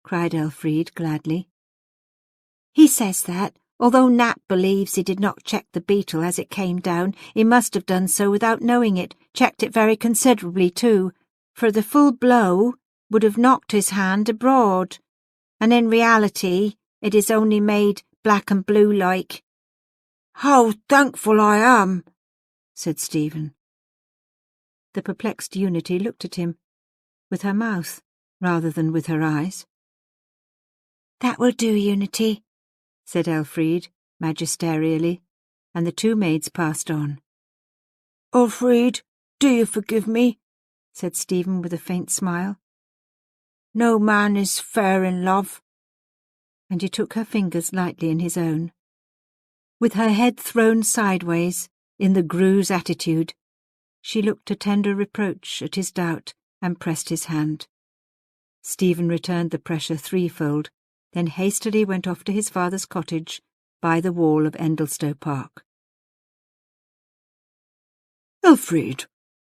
cried Elfriede gladly. "He says that, although Nat believes he did not check the beetle as it came down, he must have done so without knowing it, checked it very considerably too, for the full blow would have knocked his hand abroad, and in reality it is only made black and blue like." "How thankful I am," said Stephen. The perplexed Unity looked at him, with her mouth rather than with her eyes. "That will do, Unity," said Elfriede magisterially, and the 2 maids passed on. "Elfriede, do you forgive me?" said Stephen with a faint smile. "No man is fair in love." And he took her fingers lightly in his own. With her head thrown sideways, in the Greuze attitude, she looked a tender reproach at his doubt and pressed his hand. Stephen returned the pressure threefold, then hastily went off to his father's cottage by the wall of Endlestow Park. "Elfriede,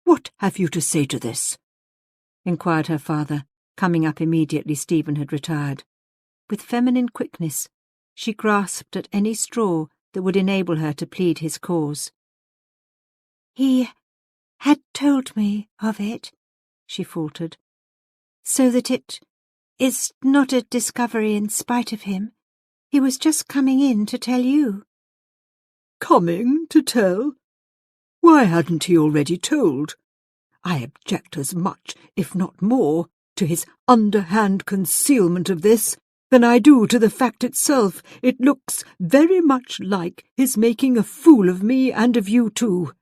what have you to say to this?" inquired her father, coming up immediately Stephen had retired. With feminine quickness, she grasped at any straw that would enable her to plead his cause. "He had told me of it," she faltered, "so that it is not a discovery in spite of him. He was just coming in to tell you." "Coming to tell? Why hadn't he already told? I object as much, if not more, to his underhand concealment of this than I do to the fact itself. It looks very much like his making a fool of me and of you too.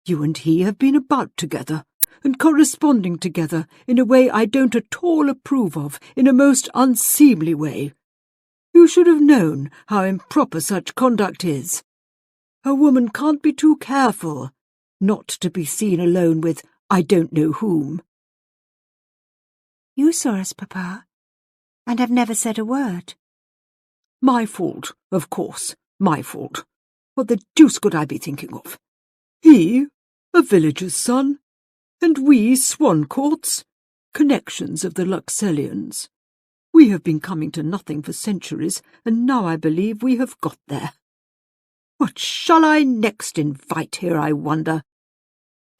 You and he have been about together, and corresponding together in a way I don't at all approve of, in a most unseemly way. You should have known how improper such conduct is. A woman can't be too careful not to be seen alone with I don't know whom." "You saw us, Papa, and have never said a word." "My fault, of course, my fault. What the deuce could I be thinking of? He, a villager's son, and we Swancourts, connections of the Luxellians. We have been coming to nothing for centuries, and now I believe we have got there. What shall I next invite here, I wonder?"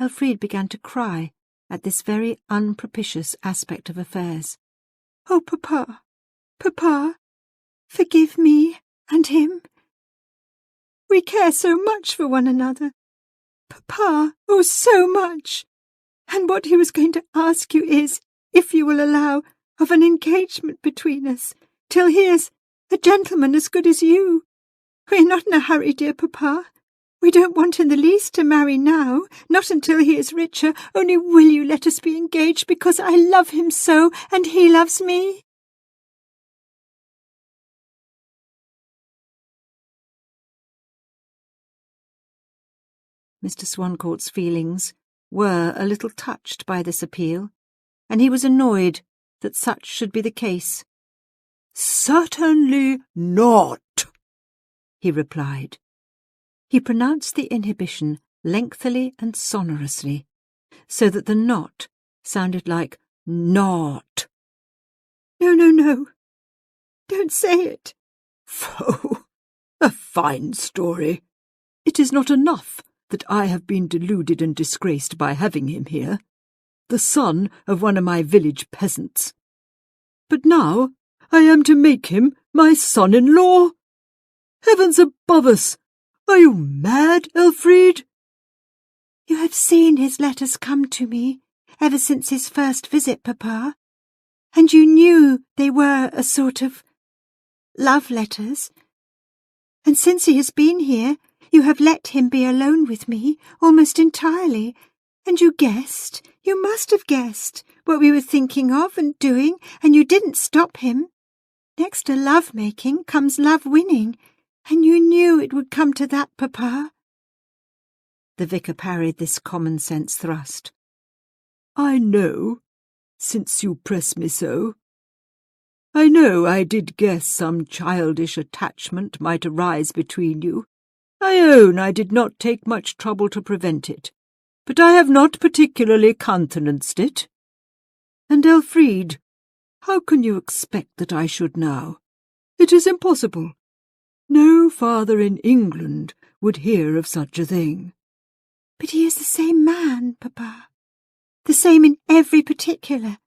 Elfriede began to cry at this very unpropitious aspect of affairs. "Oh, Papa, Papa, Forgive me and him. We care so much for one another. Papa, oh, so much. And what he was going to ask you is, if you will allow of an engagement between us, till he is a gentleman as good as you. We're not in a hurry, dear Papa. We don't want in the least to marry now, not until he is richer. Only will you let us be engaged, because I love him so, and he loves me? Mr. Swancourt's feelings were a little touched by this appeal, and he was annoyed that such should be the case. "Certainly not," he replied. He pronounced the inhibition lengthily and sonorously, so that the not sounded like not. No, no, no. Don't say it. Pho, a fine story. It is not enough that I have been deluded and disgraced by having him here, the son of one of my village peasants. But now I am to make him my son-in-law. Heavens above us! Are you mad, Elfried? You have seen his letters come to me ever since his first visit, Papa, and you knew they were a sort of love letters. And since he has been here, you have let him be alone with me almost entirely, and you must have guessed, what we were thinking of and doing, and you didn't stop him. Next to love-making comes love-winning, and you knew it would come to that, Papa. The vicar parried this common-sense thrust. I know, since you press me so. I know I did guess some childish attachment might arise between you. I own I did not take much trouble to prevent it, but I have not particularly countenanced it. And Elfried, how can you expect that I should now? It is impossible. No father in England would hear of such a thing. But he is the same man, Papa. The same in every particular.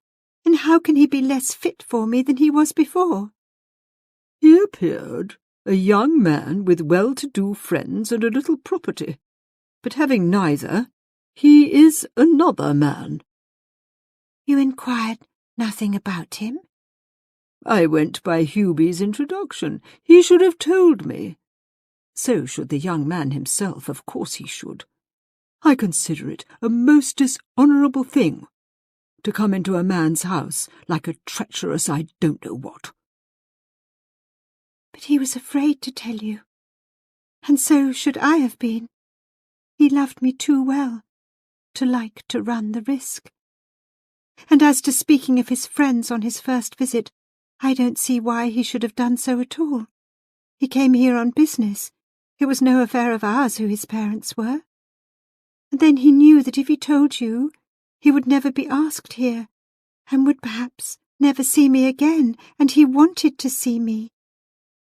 And how can he be less fit for me than he was before? He appeared a young man with well-to-do friends and a little property. But having neither, he is another man. You inquired nothing about him? I went by Hubie's introduction. He should have told me. So should the young man himself, of course he should. I consider it a most dishonourable thing to come into a man's house like a treacherous I don't know what. But he was afraid to tell you, and so should I have been. He loved me too well to like to run the risk. And as to speaking of his friends on his first visit, I don't see why he should have done so at all. He came here on business. It was no affair of ours who his parents were. And then he knew that if he told you, he would never be asked here, and would perhaps never see me again, and he wanted to see me.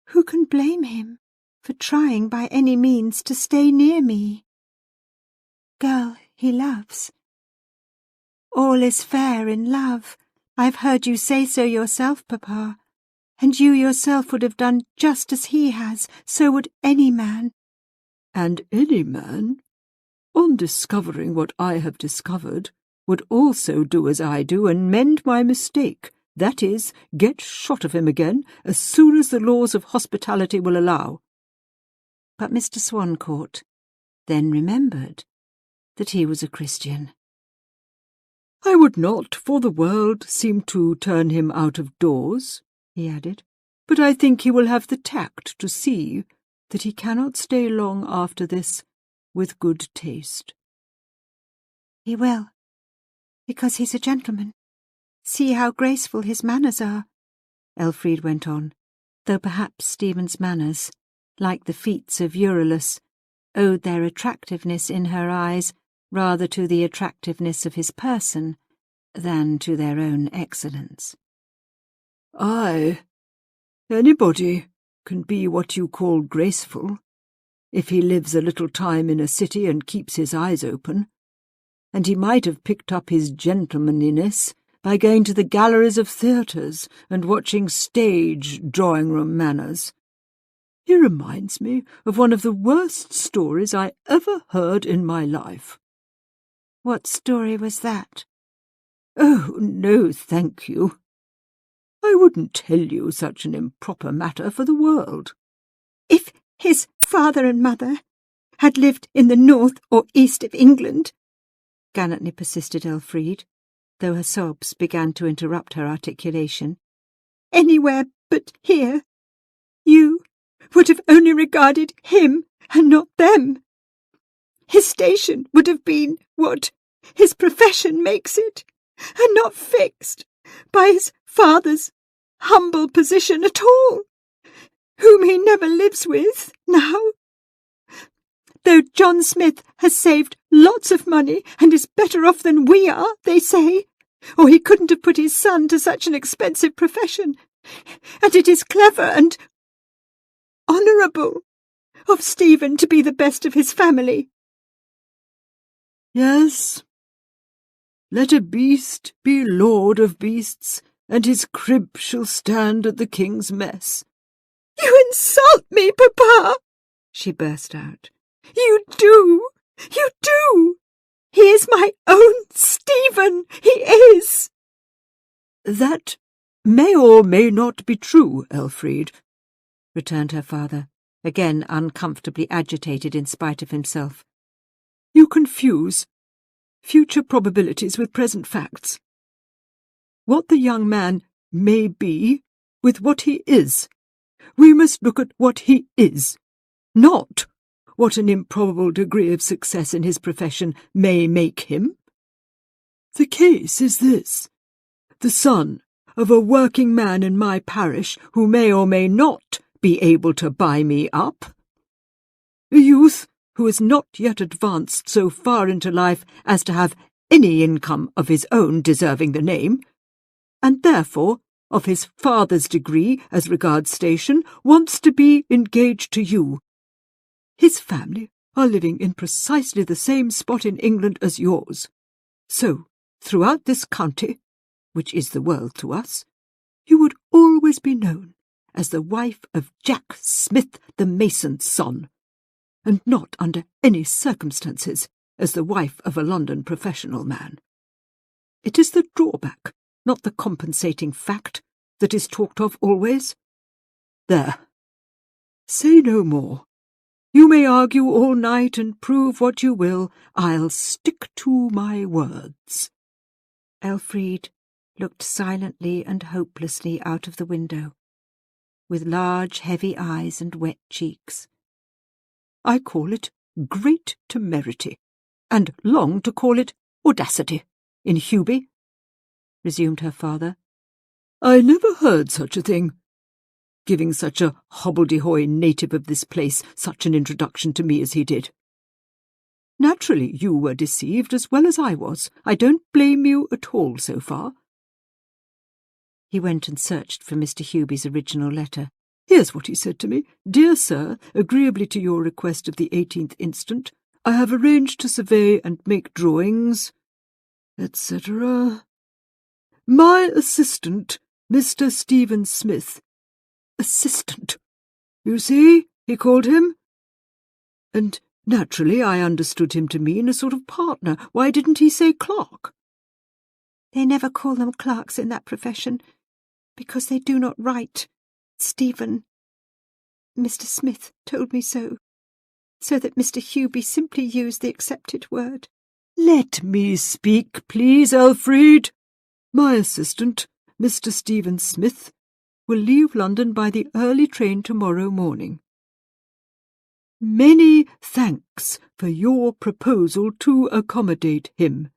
Who can blame him for trying by any means to stay near me? Girl he loves. All is fair in love. I've heard you say so yourself, Papa, and you yourself would have done just as he has, so would any man. And any man, on discovering what I have discovered, would also do as I do and mend my mistake, that is, get shot of him again as soon as the laws of hospitality will allow. But Mr. Swancourt then remembered that he was a Christian. I would not for the world seem to turn him out of doors, he added, but I think he will have the tact to see that he cannot stay long after this with good taste. He will, because he's a gentleman. See how graceful his manners are, Elfried went on, though perhaps Stephen's manners, like the feats of Euryalus, owed their attractiveness in her eyes rather to the attractiveness of his person than to their own excellence. Aye, anybody can be what you call graceful, if he lives a little time in a city and keeps his eyes open, and he might have picked up his gentlemanliness by going to the galleries of theatres and watching stage drawing-room manners. He reminds me of one of the worst stories I ever heard in my life." "What story was that?" "Oh, no, thank you. I wouldn't tell you such an improper matter for the world." "If his father and mother had lived in the north or east of England," gallantly persisted Elfriede, though her sobs began to interrupt her articulation, "anywhere but here, you would have only regarded him and not them. His station would have been what his profession makes it, and not fixed by his father's humble position at all, whom he never lives with now. Though John Smith has saved lots of money and is better off than we are, they say, or he couldn't have put his son to such an expensive profession, and it is clever and honourable of Stephen to be the best of his family." "Yes, let a beast be lord of beasts, and his crib shall stand at the king's mess." "You insult me, Papa!" she burst out. "You do! You do! He is my own Stephen! He is!" "That may or may not be true, Elfriede," returned her father, again uncomfortably agitated in spite of himself. "You confuse future probabilities with present facts. What the young man may be with what he is. We must look at what he is, not what an improbable degree of success in his profession may make him. The case is this: the son of a working man in my parish who may or may not be able to buy me up. A youth who is not yet advanced so far into life as to have any income of his own deserving the name, and therefore, of his father's degree as regards station, wants to be engaged to you. His family are living in precisely the same spot in England as yours. So, throughout this county, which is the world to us, you would always be known as the wife of Jack Smith the mason's son, and not under any circumstances as the wife of a London professional man. It is the drawback, not the compensating fact, that is talked of always. There. Say no more. You may argue all night and prove what you will. I'll stick to my words." Elfriede looked silently and hopelessly out of the window, with large heavy eyes and wet cheeks. "I call it great temerity, and long to call it audacity, in Hubie," resumed her father. "I never heard such a thing. Giving such a hobbledehoy native of this place such an introduction to me as he did. Naturally, you were deceived as well as I was. I don't blame you at all so far." He went and searched for Mr. Hubie's original letter. "Here's what he said to me. Dear Sir, agreeably to your request of the 18th instant, I have arranged to survey and make drawings, etc. My assistant, Mr. Stephen Smith. Assistant. You see, he called him. And naturally I understood him to mean a sort of partner. Why didn't he say clerk?" "They never call them clerks in that profession, because they do not write. Stephen. Mr. Smith told me so that Mr. Hubie simply used the accepted word." "Let me speak, please, Elfriede. My assistant, Mr. Stephen Smith, will leave London by the early train tomorrow morning. Many thanks for your proposal to accommodate him.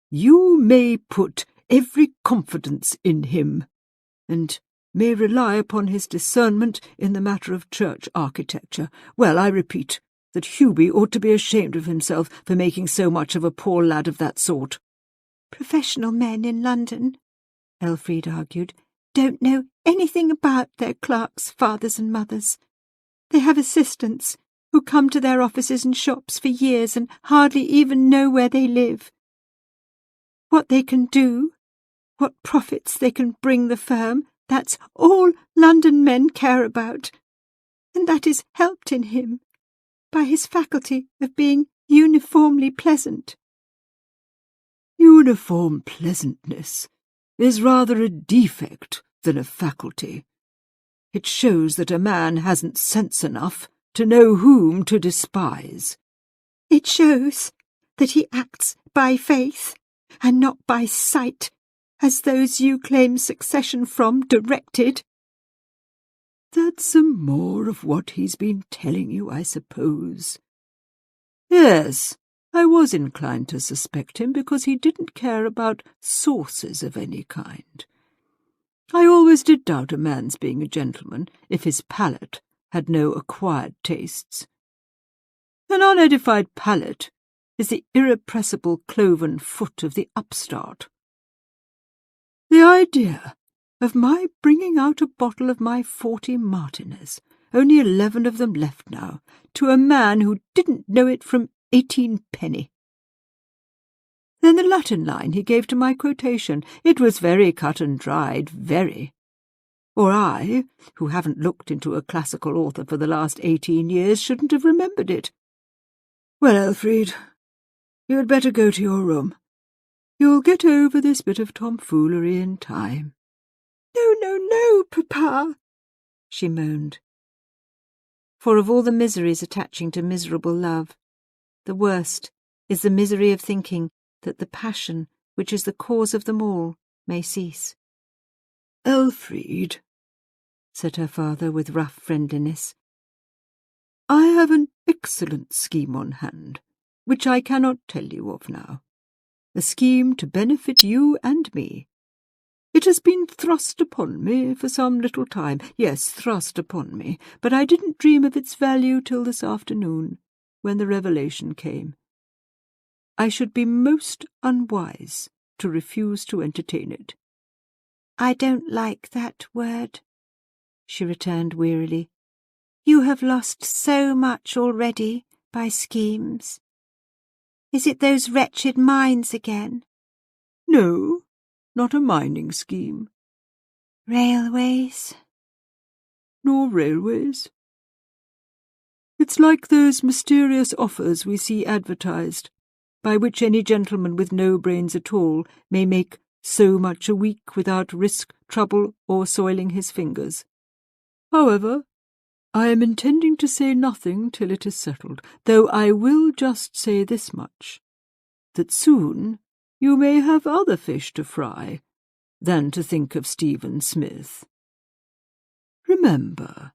You may put every confidence in him, and may rely upon his discernment in the matter of church architecture. Well, I repeat that Hubie ought to be ashamed of himself for making so much of a poor lad of that sort." "Professional men in London," Elfriede argued, "don't know anything about their clerks' fathers and mothers. They have assistants who come to their offices and shops for years and hardly even know where they live. What they can do what profits they can bring the firm, that's all London men care about. And that is helped in him by his faculty of being uniformly pleasant. Uniform pleasantness is rather a defect than a faculty. It shows that a man hasn't sense enough to know whom to despise. It shows that he acts by faith and not by sight, as those you claim succession from directed. That's some more of what he's been telling you, I suppose. Yes, I was inclined to suspect him because he didn't care about sources of any kind. I always did doubt a man's being a gentleman if his palate had no acquired tastes. An unedified palate is the irrepressible cloven foot of the upstart. The idea of my bringing out a bottle of my 40 Martinez, only 11 of them left now, to a man who didn't know it from 18 penny. Then the Latin line he gave to my quotation, it was very cut and dried, very. Or I, who haven't looked into a classical author for the last 18 years, shouldn't have remembered it. Well, Elfried, you had better go to your room. You'll get over this bit of tomfoolery in time. No, no, no, Papa, she moaned. For of all the miseries attaching to miserable love, the worst is the misery of thinking that the passion which is the cause of them all may cease. Elfried, said her father with rough friendliness, I have an excellent scheme on hand, which I cannot tell you of now. A scheme to benefit you and me. It has been thrust upon me for some little time. Yes, thrust upon me, but I didn't dream of its value till this afternoon, when the revelation came. I should be most unwise to refuse to entertain it. I don't like that word, she returned wearily. You have lost so much already by schemes. Is it those wretched mines again? No, not a mining scheme. Railways? Nor railways. It's like those mysterious offers we see advertised, by which any gentleman with no brains at all may make so much a week without risk, trouble, or soiling his fingers. However, I am intending to say nothing till it is settled, though I will just say this much, that soon you may have other fish to fry than to think of Stephen Smith. Remember,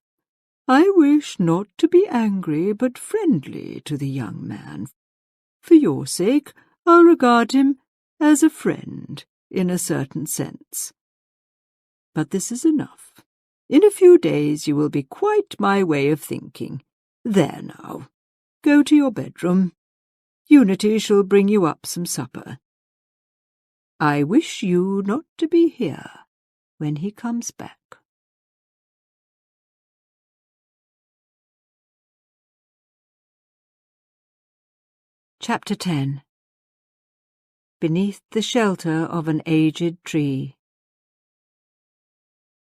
I wish not to be angry but friendly to the young man. For your sake, I'll regard him as a friend in a certain sense. But this is enough. In a few days you will be quite my way of thinking. There now, go to your bedroom. Unity shall bring you up some supper. I wish you not to be here when he comes back. Chapter 10. Beneath the shelter of an aged tree.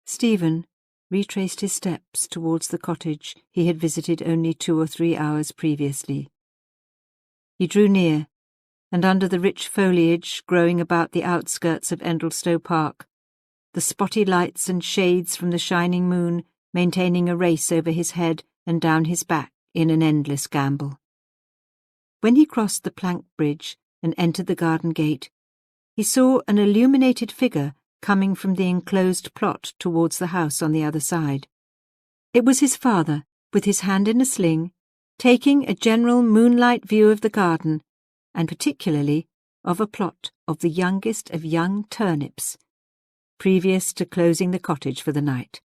Stephen retraced his steps towards the cottage he had visited only 2 or 3 hours previously. He drew near, and under the rich foliage growing about the outskirts of Endlestow Park, the spotty lights and shades from the shining moon maintaining a race over his head and down his back in an endless gambol. When he crossed the plank bridge and entered the garden gate, he saw an illuminated figure coming from the enclosed plot towards the house on the other side. It was his father, with his hand in a sling, taking a general moonlight view of the garden, and particularly of a plot of the youngest of young turnips, previous to closing the cottage for the night.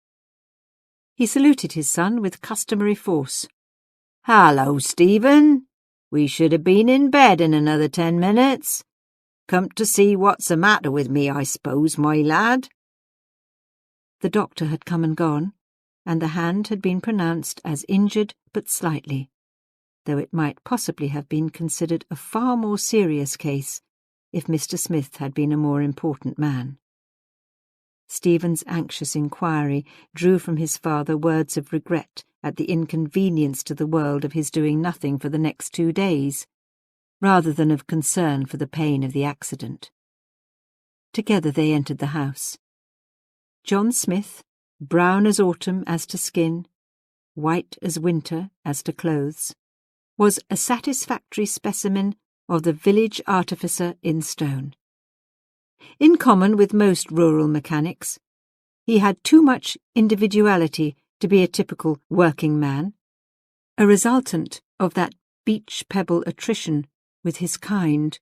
He saluted his son with customary force. "Hallo, Stephen! We should have been in bed in another 10 minutes. Come to see what's the matter with me, I suppose, my lad." The doctor had come and gone, and the hand had been pronounced as injured but slightly, though it might possibly have been considered a far more serious case if Mr. Smith had been a more important man. Stephen's anxious inquiry drew from his father words of regret at the inconvenience to the world of his doing nothing for the next 2 days, rather than of concern for the pain of the accident. Together they entered the house. John Smith, brown as autumn as to skin, white as winter as to clothes, was a satisfactory specimen of the village artificer in stone. In common with most rural mechanics, he had too much individuality to be a typical working man, a resultant of that beach-pebble attrition with his kind,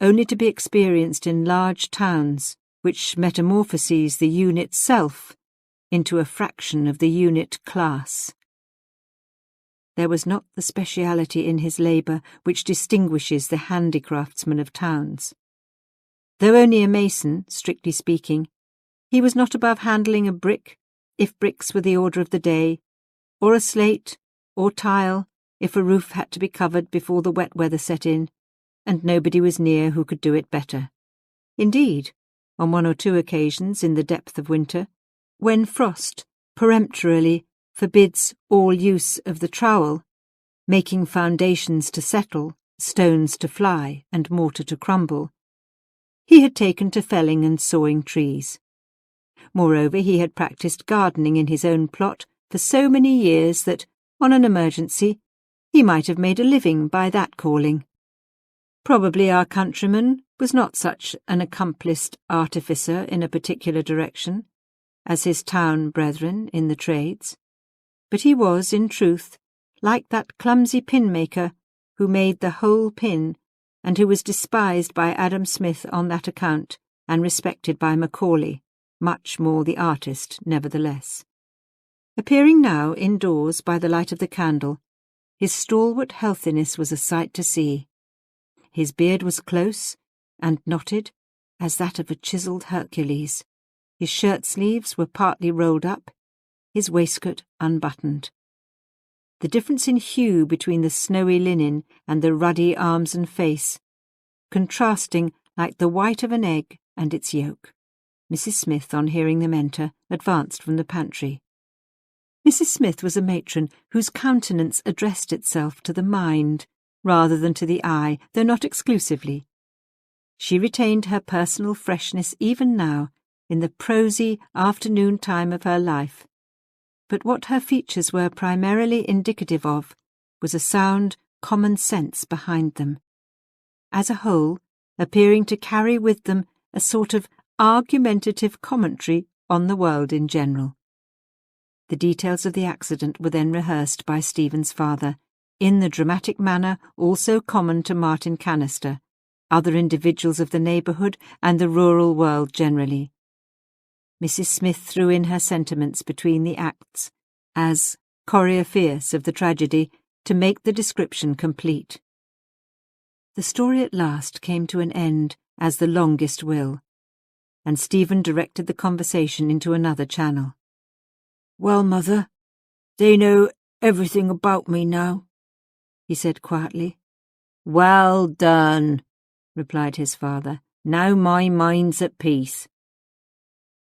only to be experienced in large towns, which metamorphoses the unit self into a fraction of the unit class. There was not the speciality in his labour which distinguishes the handicraftsmen of towns. Though only a mason, strictly speaking, he was not above handling a brick, if bricks were the order of the day, or a slate, or tile, if a roof had to be covered before the wet weather set in, and nobody was near who could do it better. Indeed, on 1 or 2 occasions in the depth of winter, when frost peremptorily forbids all use of the trowel, making foundations to settle, stones to fly, and mortar to crumble, he had taken to felling and sawing trees. Moreover, he had practised gardening in his own plot for so many years that, on an emergency, he might have made a living by that calling. Probably our countryman was not such an accomplished artificer in a particular direction as his town brethren in the trades, but he was, in truth, like that clumsy pin-maker who made the whole pin, and who was despised by Adam Smith on that account, and respected by Macaulay, much more the artist, nevertheless. Appearing now indoors by the light of the candle, his stalwart healthiness was a sight to see. His beard was close and knotted as that of a chiselled Hercules. His shirt-sleeves were partly rolled up, his waistcoat unbuttoned. The difference in hue between the snowy linen and the ruddy arms and face, contrasting like the white of an egg and its yolk. Mrs. Smith, on hearing them enter, advanced from the pantry. Mrs. Smith was a matron whose countenance addressed itself to the mind rather than to the eye, though not exclusively. She retained her personal freshness even now, in the prosy afternoon time of her life, but what her features were primarily indicative of was a sound common sense behind them, as a whole appearing to carry with them a sort of argumentative commentary on the world in general. The details of the accident were then rehearsed by Stephen's father, in the dramatic manner also common to Martin Canister, other individuals of the neighbourhood, and the rural world generally. Mrs. Smith threw in her sentiments between the acts, as chorea fierce of the tragedy, to make the description complete. The story at last came to an end, as the longest will, and Stephen directed the conversation into another channel. "Well, Mother, they know everything about me now," he said quietly. "Well done," replied his father. "Now my mind's at peace."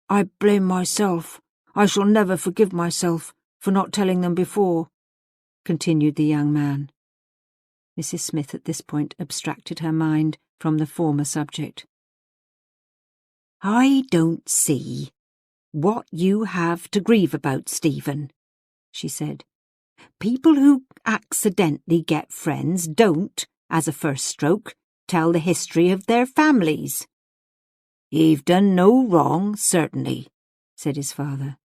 "I blame myself. I shall never forgive myself for not telling them before," continued the young man. Mrs. Smith at this point abstracted her mind from the former subject. "I don't see what you have to grieve about, Stephen," she said. "People who accidentally get friends don't, as a first stroke, tell the history of their families." "You've done no wrong, certainly," said his father.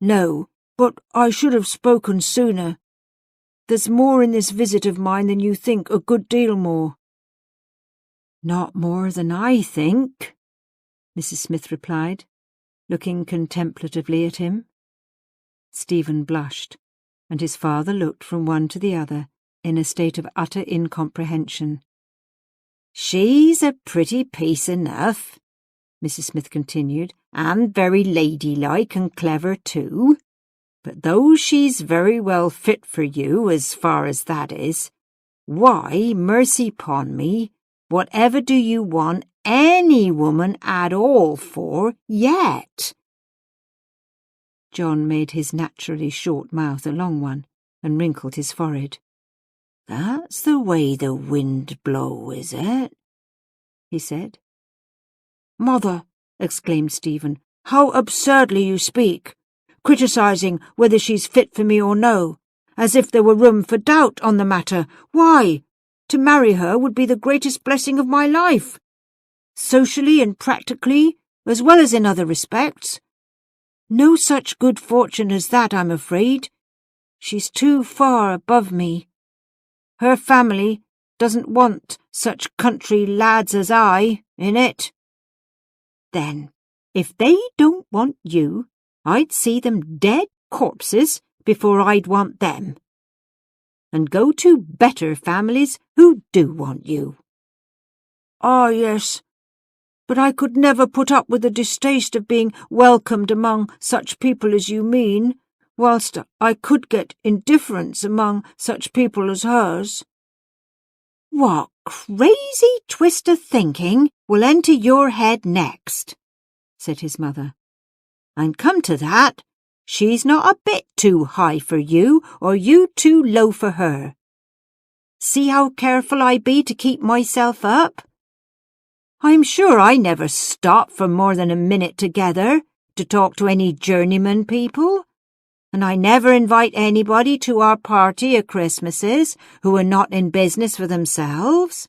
"No, but I should have spoken sooner. There's more in this visit of mine than you think, a good deal more." "Not more than I think," Mrs. Smith replied, looking contemplatively at him. Stephen blushed, and his father looked from one to the other in a state of utter incomprehension. "She's a pretty piece enough," Mrs. Smith continued, "and very ladylike and clever too. But though she's very well fit for you as far as that is, why, mercy 'pon me, whatever do you want any woman at all for yet." John made his naturally short mouth a long one and wrinkled his forehead. "That's the way the wind blow, is it?" he said. "Mother," exclaimed Stephen, "how absurdly you speak, criticising whether she's fit for me or no, as if there were room for doubt on the matter. Why, to marry her would be the greatest blessing of my life, socially and practically, as well as in other respects. No such good fortune as that, I'm afraid. She's too far above me. Her family doesn't want such country lads as I in it." "Then, if they don't want you, I'd see them dead corpses before I'd want them. And go to better families who do want you." "Ah, yes, but I could never put up with the distaste of being welcomed among such people as you mean, whilst I could get indifference among such people as hers." "What crazy twist of thinking will enter your head next?" said his mother. "And come to that, she's not a bit too high for you, or you too low for her. See how careful I be to keep myself up? I'm sure I never stop for more than a minute together to talk to any journeyman people, and I never invite anybody to our party at Christmases who are not in business for themselves.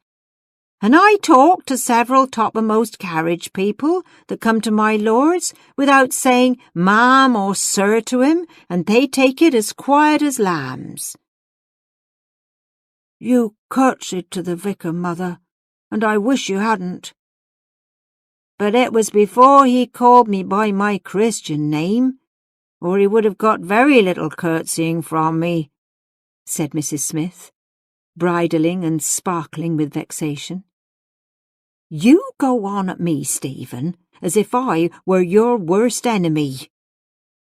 And I talk to several toppermost carriage people that come to my lord's without saying ma'am or sir to him, and they take it as quiet as lambs." "You curtsied to the vicar, mother, and I wish you hadn't." "But it was before he called me by my Christian name, or he would have got very little curtsying from me," said Mrs. Smith, bridling and sparkling with vexation. "You go on at me, Stephen, as if I were your worst enemy.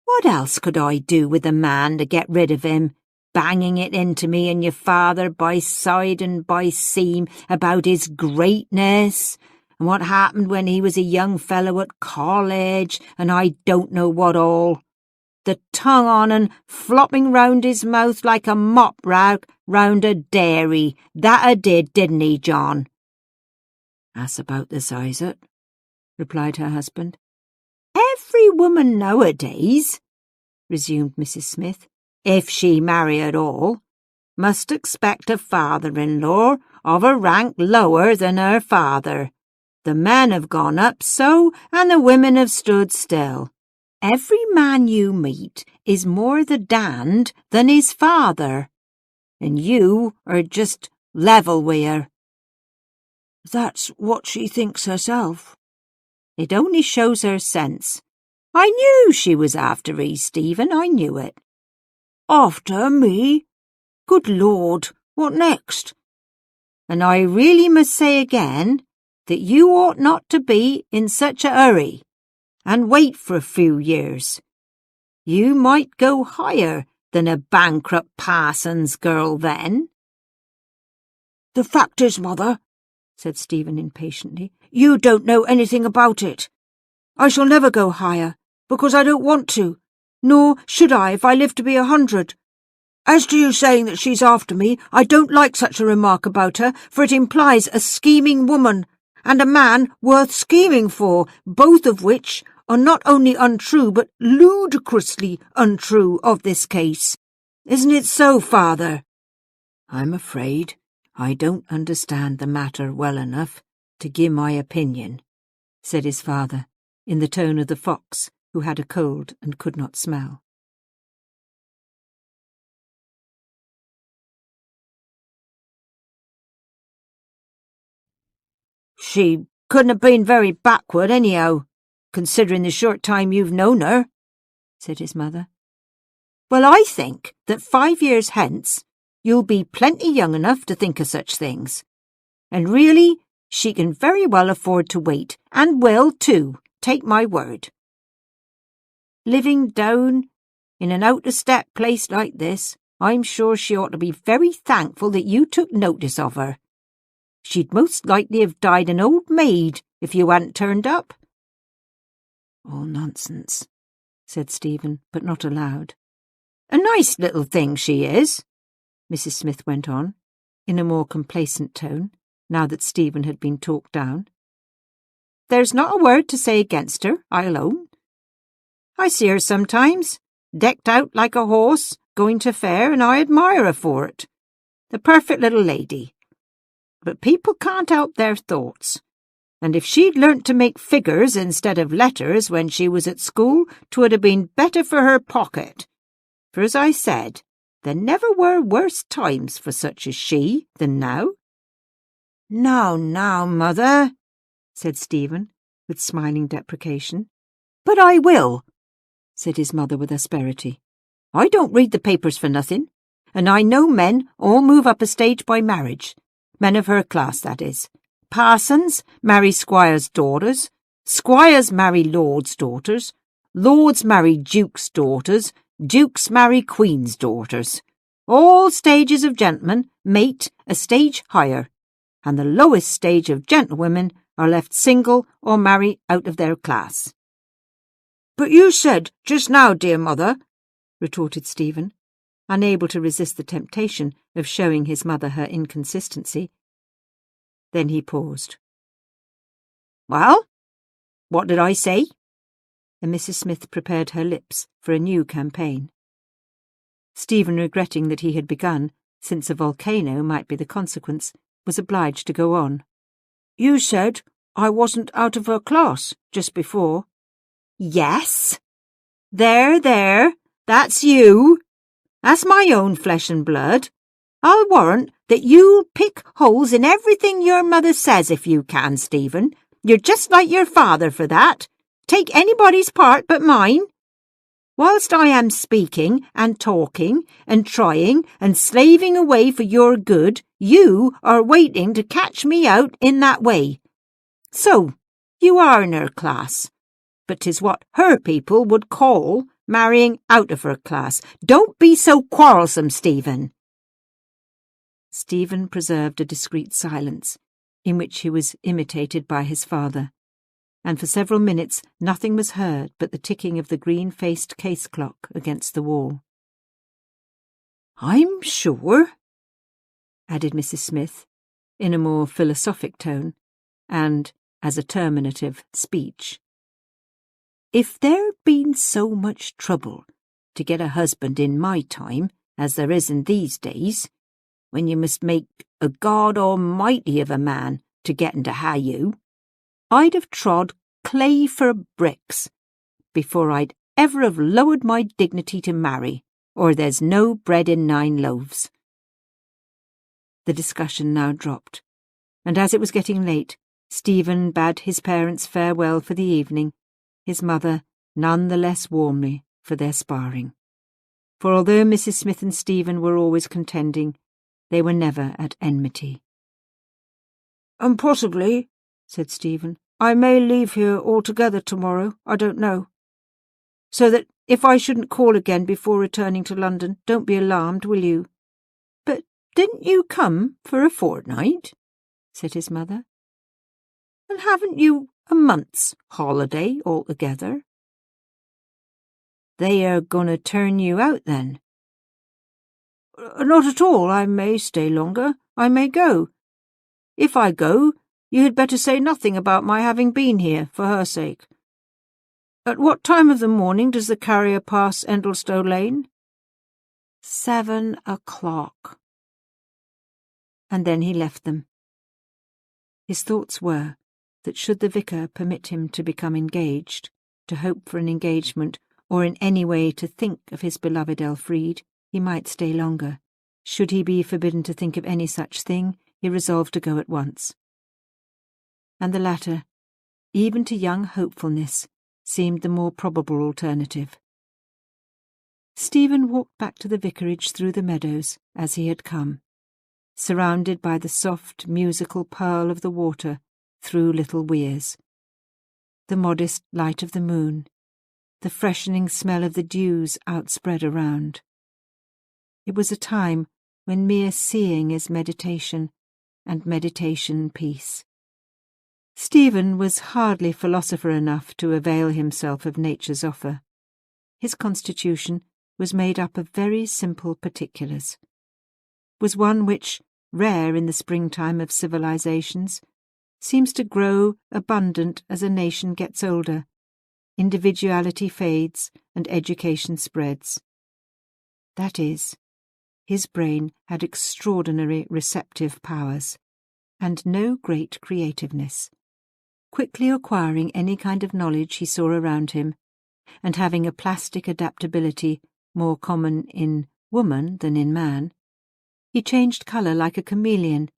What else could I do with a man to get rid of him, banging it into me and your father by side and by seam about his greatness, and what happened when he was a young fellow at college, and I don't know what all. The tongue on and flopping round his mouth like a mop rag round a dairy. That a did, didn't he, John?" "That's about the size o't," replied her husband. "Every woman nowadays," resumed Mrs. Smith, "if she marry at all, must expect a father-in-law of a rank lower than her father. The men have gone up so, and the women have stood still. Every man you meet is more the damned than his father, and you are just level wi' her." "That's what she thinks herself." "It only shows her sense. I knew she was after 'ee, Stephen, I knew it." "After me? Good Lord, what next?" "And I really must say again that you ought not to be in such a hurry, and wait for a few years. You might go higher than a bankrupt parson's girl then." "The fact is, mother," said Stephen impatiently, "you don't know anything about it. I shall never go higher, because I don't want to, nor should I if I live to be 100. As to you saying that she's after me, I don't like such a remark about her, for it implies a scheming woman, and a man worth scheming for, both of which are not only untrue, but ludicrously untrue of this case. Isn't it so, father?" "I'm afraid I don't understand the matter well enough to give my opinion," said his father, in the tone of the fox who had a cold and could not smell. "She couldn't have been very backward, anyhow, considering the short time you've known her," said his mother. "Well, I think that 5 years hence you'll be plenty young enough to think of such things. And really, she can very well afford to wait, and will too, take my word. Living down in an out-of-step place like this, I'm sure she ought to be very thankful that you took notice of her. She'd most likely have died an old maid if you hadn't turned up." "All nonsense," said Stephen, but not aloud. "A nice little thing she is," Mrs. Smith went on, in a more complacent tone, now that Stephen had been talked down. "There's not a word to say against her, I'll own. I see her sometimes, decked out like a horse, going to fair, and I admire her for it. The perfect little lady. But people can't help their thoughts, and if she'd learnt to make figures instead of letters when she was at school, 'twould have been better for her pocket. For as I said, there never were worse times for such as she than now." "Now, mother," said Stephen, with smiling deprecation. "But I will," said his mother with asperity. "I don't read the papers for nothing, and I know men all move up a stage by marriage. Men of her class, that is. Parsons marry squires' daughters, squires marry lords' daughters, lords marry dukes' daughters, dukes marry queens' daughters. All stages of gentlemen mate a stage higher, and the lowest stage of gentlewomen are left single or marry out of their class." "But you said just now, dear mother," retorted Stephen, unable to resist the temptation of showing his mother her inconsistency. Then he paused. "Well, what did I say?" And Mrs. Smith prepared her lips for a new campaign. Stephen, regretting that he had begun, since a volcano might be the consequence, was obliged to go on. "You said I wasn't out of her class just before." "Yes. There, that's you. That's my own flesh and blood. I'll warrant that you'll pick holes in everything your mother says if you can, Stephen. You're just like your father for that. Take anybody's part but mine. Whilst I am speaking and talking and trying and slaving away for your good, you are waiting to catch me out in that way. So, you are in her class, but 'tis what her people would call marrying out of her class. Don't be so quarrelsome, Stephen." Stephen preserved a discreet silence, in which he was imitated by his father, and for several minutes nothing was heard but the ticking of the green-faced case clock against the wall. "I'm sure," added Mrs. Smith, in a more philosophic tone, and as a terminative speech, "if there'd been so much trouble to get a husband in my time as there is in these days, when you must make a God Almighty of a man to get into you, I'd have trod clay for bricks before I'd ever have lowered my dignity to marry, or there's no bread in 9 loaves." The discussion now dropped, and as it was getting late, Stephen bade his parents farewell for the evening, his mother none the less warmly for their sparring. For although Mrs. Smith and Stephen were always contending, they were never at enmity. "And possibly," said Stephen, "I may leave here altogether tomorrow, I don't know. So that if I shouldn't call again before returning to London, don't be alarmed, will you?" "But didn't you come for a fortnight?" said his mother. "And haven't you a month's holiday altogether?" "They are going to turn you out, then?" "Not at all. I may stay longer. I may go. If I go, you had better say nothing about my having been here for her sake. At what time of the morning does the carrier pass Endlestow Lane?" 7 o'clock. And then he left them. His thoughts were that should the vicar permit him to become engaged, to hope for an engagement, or in any way to think of his beloved Elfriede, he might stay longer. Should he be forbidden to think of any such thing, he resolved to go at once. And the latter, even to young hopefulness, seemed the more probable alternative. Stephen walked back to the vicarage through the meadows as he had come, surrounded by the soft, musical purl of the water through little weirs, the modest light of the moon, the freshening smell of the dews outspread around. It was a time when mere seeing is meditation, and meditation peace. Stephen was hardly philosopher enough to avail himself of nature's offer. His constitution was made up of very simple particulars, was one which, rare in the springtime of civilizations, seems to grow abundant as a nation gets older, individuality fades and education spreads. That is, his brain had extraordinary receptive powers, and no great creativeness, quickly acquiring any kind of knowledge he saw around him, and having a plastic adaptability more common in woman than in man. He changed colour like a chameleon,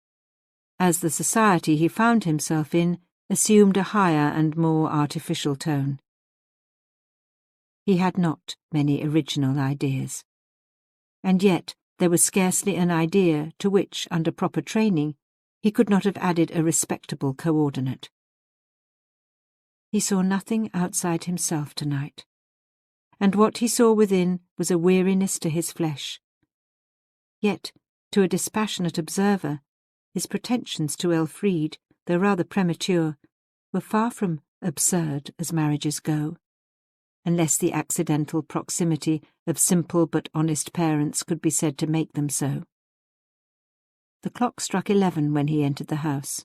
as the society he found himself in assumed a higher and more artificial tone. He had not many original ideas, and yet there was scarcely an idea to which, under proper training, he could not have added a respectable coordinate. He saw nothing outside himself tonight, and what he saw within was a weariness to his flesh. Yet, to a dispassionate observer, his pretensions to Elfriede, though rather premature, were far from absurd as marriages go, unless the accidental proximity of simple but honest parents could be said to make them so. The clock struck 11 when he entered the house.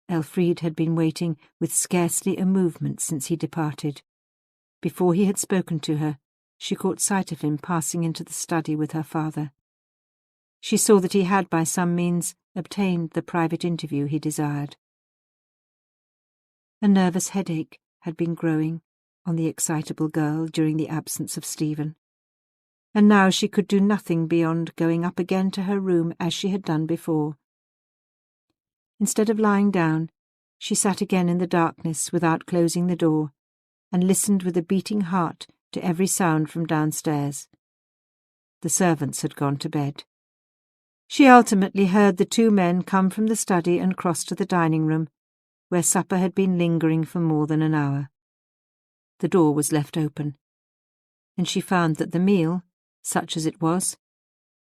Elfriede had been waiting with scarcely a movement since he departed. Before he had spoken to her, she caught sight of him passing into the study with her father. She saw that he had by some means obtained the private interview he desired. A nervous headache had been growing on the excitable girl during the absence of Stephen, and now she could do nothing beyond going up again to her room as she had done before. Instead of lying down, she sat again in the darkness without closing the door, and listened with a beating heart to every sound from downstairs. The servants had gone to bed. She ultimately heard the two men come from the study and cross to the dining room, where supper had been lingering for more than an hour. The door was left open, and she found that the meal, such as it was,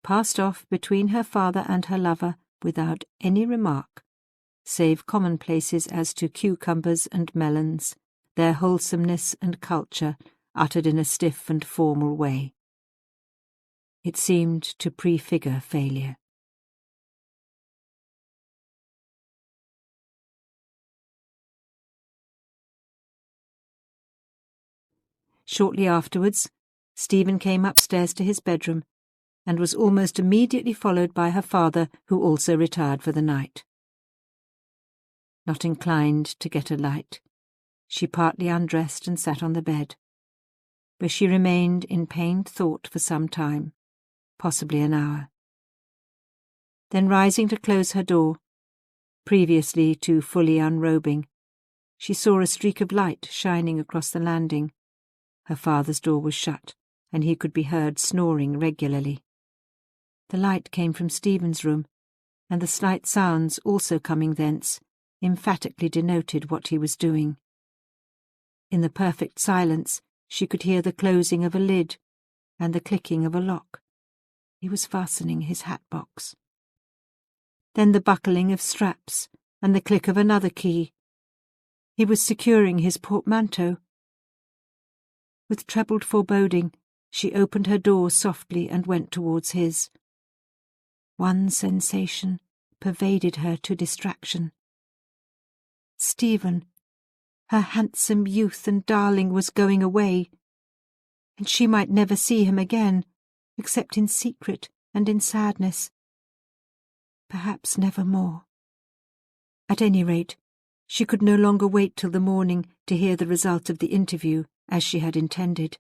passed off between her father and her lover without any remark, save commonplaces as to cucumbers and melons, their wholesomeness and culture uttered in a stiff and formal way. It seemed to prefigure failure. Shortly afterwards, Stephen came upstairs to his bedroom, and was almost immediately followed by her father, who also retired for the night. Not inclined to get a light, she partly undressed and sat on the bed, where she remained in pained thought for some time, possibly an hour. Then rising to close her door, previously to fully unrobing, she saw a streak of light shining across the landing. Her father's door was shut, and he could be heard snoring regularly. The light came from Stephen's room, and the slight sounds also coming thence emphatically denoted what he was doing. In the perfect silence she could hear the closing of a lid and the clicking of a lock. He was fastening his hat-box. Then the buckling of straps and the click of another key. He was securing his portmanteau. With trebled foreboding, she opened her door softly and went towards his. One sensation pervaded her to distraction. Stephen, her handsome youth and darling, was going away, and she might never see him again, except in secret and in sadness. Perhaps never more. At any rate, she could no longer wait till the morning to hear the result of the interview, as she had intended.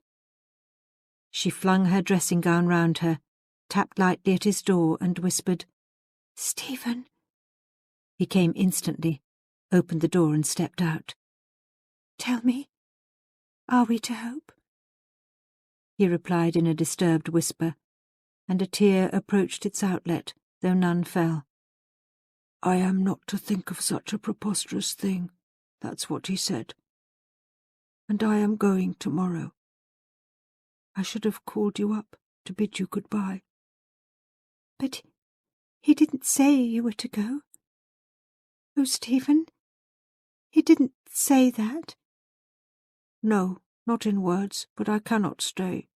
She flung her dressing-gown round her, tapped lightly at his door, and whispered, "Stephen." He came instantly, opened the door and stepped out. "Tell me, are we to hope?" He replied in a disturbed whisper, and a tear approached its outlet, though none fell. "I am not to think of such a preposterous thing, that's what he said. And I am going tomorrow. I should have called you up to bid you goodbye." "But he didn't say you were to go." Oh, Stephen, he didn't say that. No, not in words, but I cannot stay.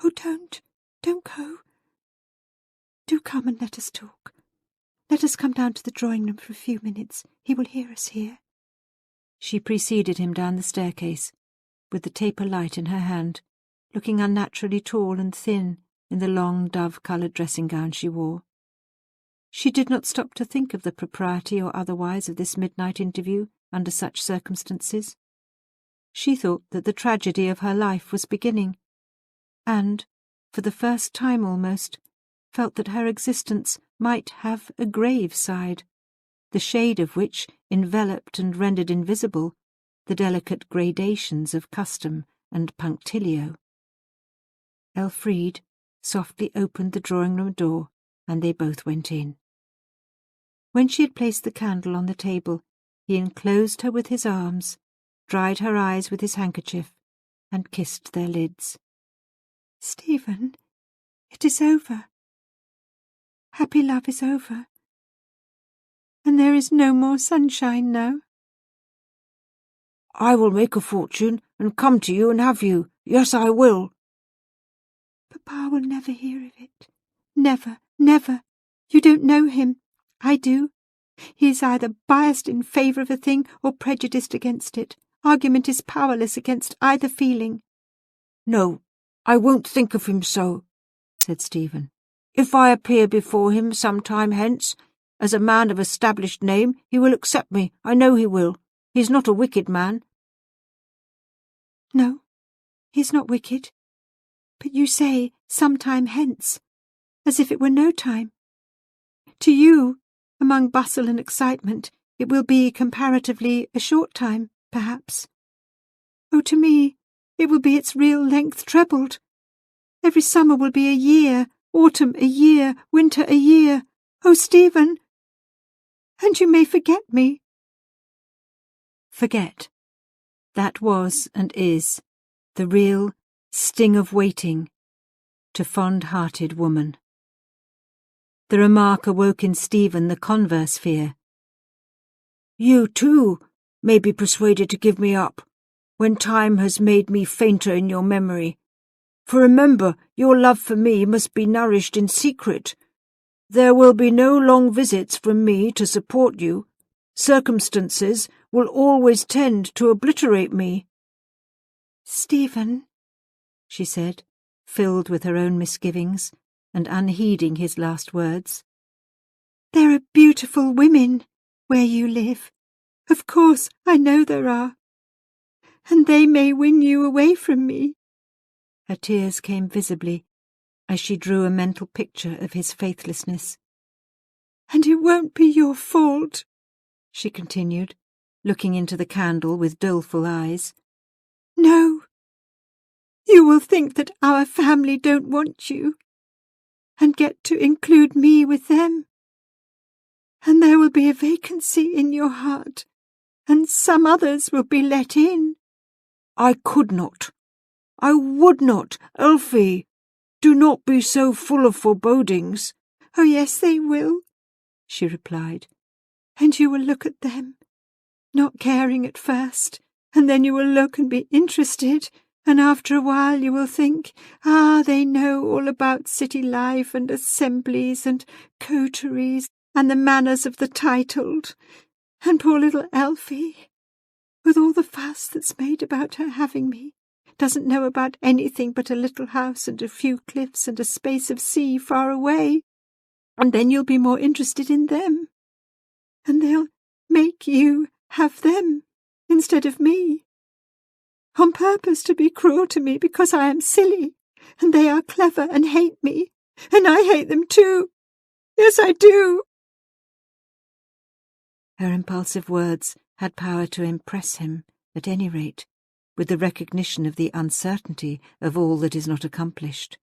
Oh, don't go. Do come and let us talk. Let us come down to the drawing room for a few minutes. He will hear us here. She preceded him down the staircase, with the taper light in her hand, looking unnaturally tall and thin in the long dove-coloured dressing-gown she wore. She did not stop to think of the propriety or otherwise of this midnight interview under such circumstances. She thought that the tragedy of her life was beginning, and, for the first time almost, felt that her existence might have a grave side, the shade of which enveloped and rendered invisible the delicate gradations of custom and punctilio. Elfriede softly opened the drawing-room door, and they both went in. When she had placed the candle on the table, he enclosed her with his arms, dried her eyes with his handkerchief, and kissed their lids. Stephen, it is over. Happy love is over. And there is no more sunshine now. I will make a fortune and come to you and have you. Yes, I will. Papa will never hear of it. Never, never. You don't know him. I do. He is either biased in favour of a thing or prejudiced against it. Argument is powerless against either feeling. No, I won't think of him so, said Stephen. If I appear before him some time hence, as a man of established name, he will accept me. I know he will. He is not a wicked man. No, he is not wicked. But you say some time hence, as if it were no time. To you, among bustle and excitement, it will be comparatively a short time, perhaps. Oh, to me, it will be its real length trebled. Every summer will be a year, autumn a year, winter a year. Oh, Stephen! And you may forget me. Forget. That was and is the real sting of waiting to fond-hearted woman. The remark awoke in Stephen the converse fear. You, too, may be persuaded to give me up, when time has made me fainter in your memory. For remember, your love for me must be nourished in secret. There will be no long visits from me to support you. Circumstances will always tend to obliterate me. Stephen, she said, filled with her own misgivings, and unheeding his last words. There are beautiful women where you live. Of course, I know there are. And they may win you away from me. Her tears came visibly as she drew a mental picture of his faithlessness. And it won't be your fault, she continued, looking into the candle with doleful eyes. No. You will think that our family don't want you, and get to include me with them. And there will be a vacancy in your heart, and some others will be let in. I could not. I would not, Elfie. Do not be so full of forebodings. Oh, yes, they will, she replied. And you will look at them, not caring at first, and then you will look and be interested, and after a while you will think, they know all about city life and assemblies and coteries and the manners of the titled. And poor little Elfie, with all the fuss that's made about her having me, doesn't know about anything but a little house and a few cliffs and a space of sea far away. And then you'll be more interested in them. And they'll make you have them instead of me, on purpose to be cruel to me because I am silly, and they are clever and hate me, and I hate them too. Yes, I do. Her impulsive words had power to impress him, at any rate, with the recognition of the uncertainty of all that is not accomplished.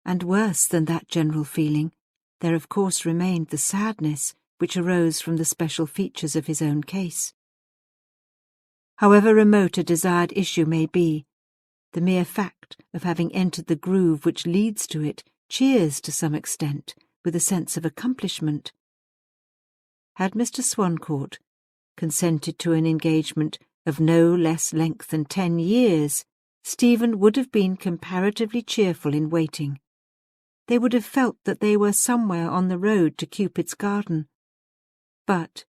And worse than that general feeling, there of course remained the sadness which arose from the special features of his own case. However remote a desired issue may be, the mere fact of having entered the groove which leads to it cheers to some extent with a sense of accomplishment. Had Mr. Swancourt consented to an engagement of no less length than 10 years, Stephen would have been comparatively cheerful in waiting. They would have felt that they were somewhere on the road to Cupid's garden. But,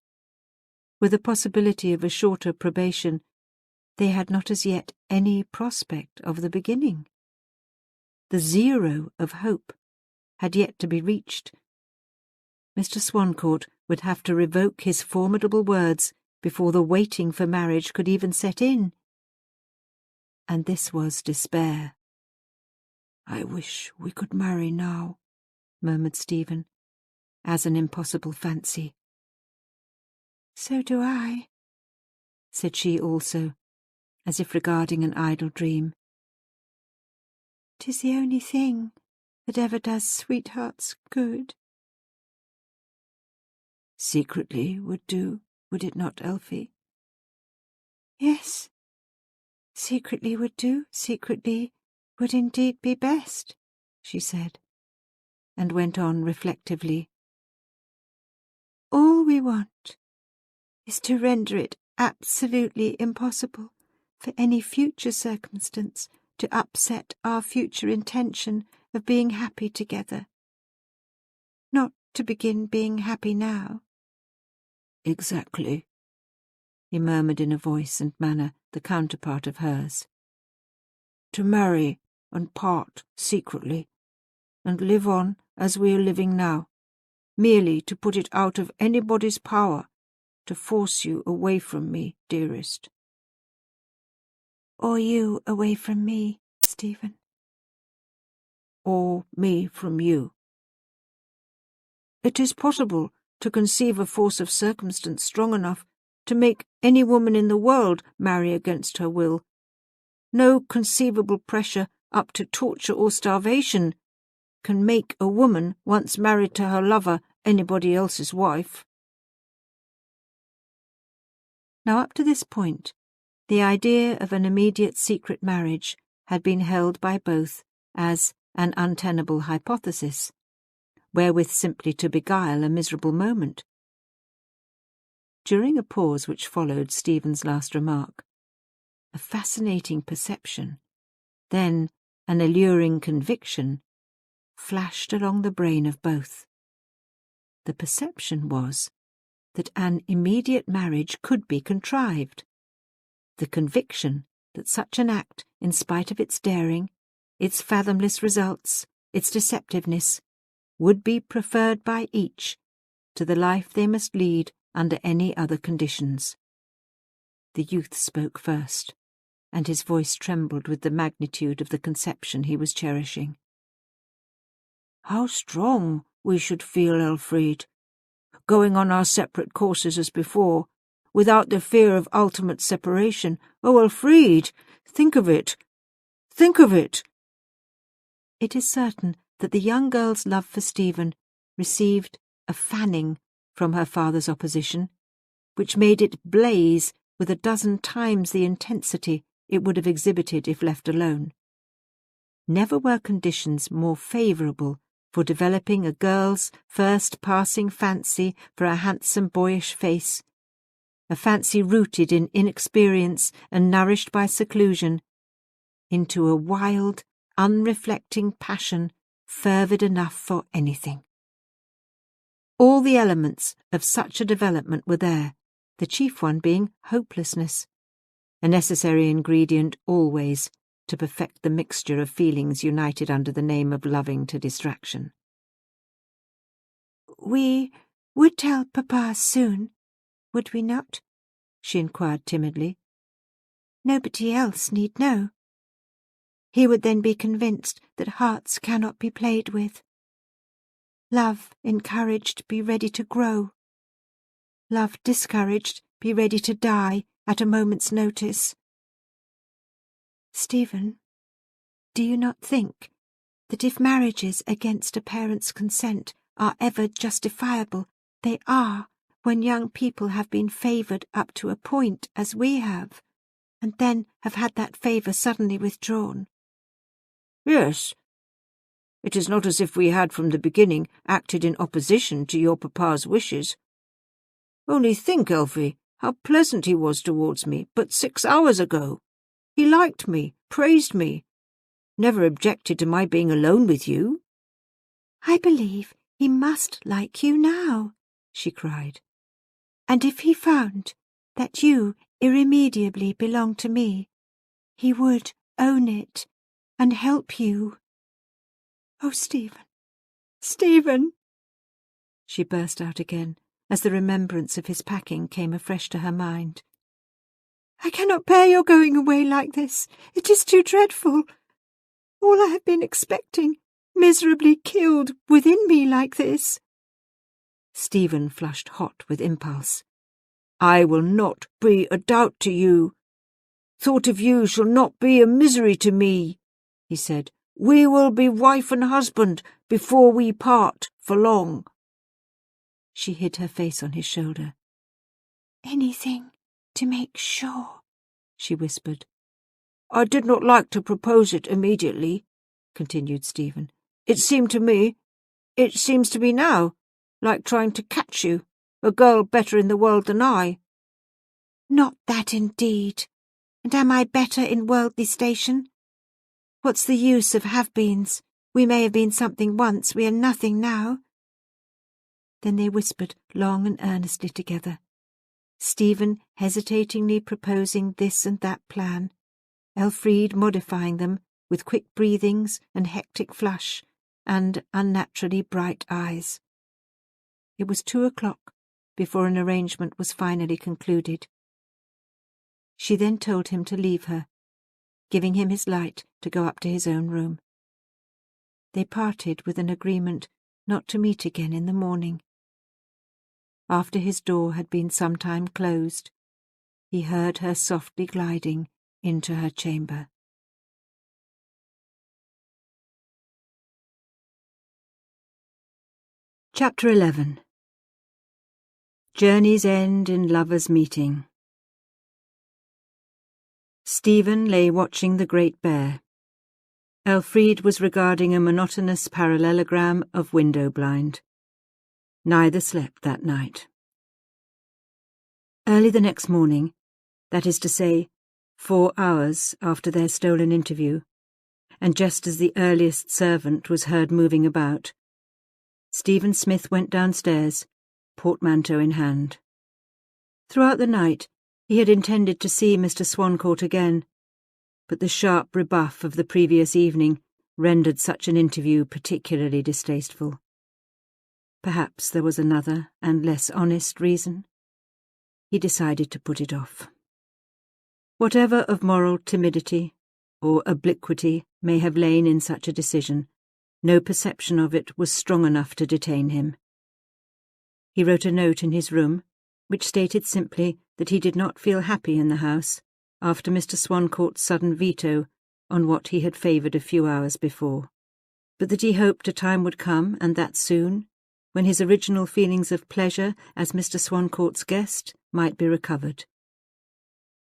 with the possibility of a shorter probation, they had not as yet any prospect of the beginning. The zero of hope had yet to be reached. Mr. Swancourt would have to revoke his formidable words before the waiting for marriage could even set in. And this was despair. "I wish we could marry now," murmured Stephen, as an impossible fancy. "So do I," said she also, as if regarding an idle dream. "'Tis the only thing that ever does sweethearts good." "Secretly would do, would it not, Elfie?" "Yes, secretly would do, secretly would indeed be best," she said, and went on reflectively. "All we want is to render it absolutely impossible for any future circumstance to upset our future intention of being happy together. Not to begin being happy now." "Exactly," he murmured in a voice and manner the counterpart of hers. "To marry and part secretly, and live on as we are living now, merely to put it out of anybody's power to force you away from me, dearest." "Or you away from me, Stephen." "Or me from you. It is possible to conceive a force of circumstance strong enough to make any woman in the world marry against her will. No conceivable pressure up to torture or starvation can make a woman once married to her lover anybody else's wife." Now up to this point, the idea of an immediate secret marriage had been held by both as an untenable hypothesis, wherewith simply to beguile a miserable moment. During a pause which followed Stephen's last remark, a fascinating perception, then an alluring conviction, flashed along the brain of both. The perception was that an immediate marriage could be contrived. The conviction that such an act, in spite of its daring, its fathomless results, its deceptiveness, would be preferred by each to the life they must lead under any other conditions. The youth spoke first, and his voice trembled with the magnitude of the conception he was cherishing. "How strong we should feel, Elfriede, going on our separate courses as before, without the fear of ultimate separation. Oh, Elfriede, think of it! Think of it!" It is certain that the young girl's love for Stephen received a fanning from her father's opposition, which made it blaze with 12 times the intensity it would have exhibited if left alone. Never were conditions more favourable for developing a girl's first passing fancy for a handsome boyish face, a fancy rooted in inexperience and nourished by seclusion, into a wild, unreflecting passion fervid enough for anything. All the elements of such a development were there, the chief one being hopelessness, a necessary ingredient always to perfect the mixture of feelings united under the name of loving to distraction. "We would tell Papa soon, would we not?" she inquired timidly. "Nobody else need know. He would then be convinced that hearts cannot be played with. Love encouraged be ready to grow. Love discouraged be ready to die at a moment's notice. Stephen, do you not think that if marriages against a parent's consent are ever justifiable, they are when young people have been favoured up to a point, as we have, and then have had that favour suddenly withdrawn?" "Yes. It is not as if we had from the beginning acted in opposition to your papa's wishes. Only think, Elfie, how pleasant he was towards me but 6 hours ago. He liked me, praised me, never objected to my being alone with you." "I believe he must like you now," she cried. "And if he found that you irremediably belong to me, he would own it and help you. Oh, Stephen, Stephen!" She burst out again, as the remembrance of his packing came afresh to her mind. "I cannot bear your going away like this. It is too dreadful. All I have been expecting, miserably killed within me like this." Stephen flushed hot with impulse. "I will not be a doubt to you. Thought of you shall not be a misery to me," he said. "We will be wife and husband before we part for long." She hid her face on his shoulder. "Anything to make sure," she whispered. "I did not like to propose it immediately," continued Stephen. "It seems to me now, like trying to catch you, a girl better in the world than I." "Not that indeed. And am I better in worldly station? What's the use of have-beens? We may have been something once, we are nothing now." Then they whispered long and earnestly together, Stephen hesitatingly proposing this and that plan, Elfriede modifying them with quick breathings and hectic flush and unnaturally bright eyes. It was 2:00 before an arrangement was finally concluded. She then told him to leave her, giving him his light to go up to his own room. They parted with an agreement not to meet again in the morning. After his door had been some time closed, he heard her softly gliding into her chamber. Chapter 11. Journey's End in Lovers' Meeting. Stephen lay watching the Great Bear. Elfriede was regarding a monotonous parallelogram of window blind. Neither slept that night. Early the next morning, that is to say, 4 hours after their stolen interview, and just as the earliest servant was heard moving about, Stephen Smith went downstairs, portmanteau in hand. Throughout the night he had intended to see Mr. Swancourt again, but the sharp rebuff of the previous evening rendered such an interview particularly distasteful. Perhaps there was another and less honest reason. He decided to put it off. Whatever of moral timidity or obliquity may have lain in such a decision, no perception of it was strong enough to detain him. He wrote a note in his room, which stated simply that he did not feel happy in the house after Mr. Swancourt's sudden veto on what he had favoured a few hours before, but that he hoped a time would come, and that soon, when his original feelings of pleasure as Mr. Swancourt's guest might be recovered.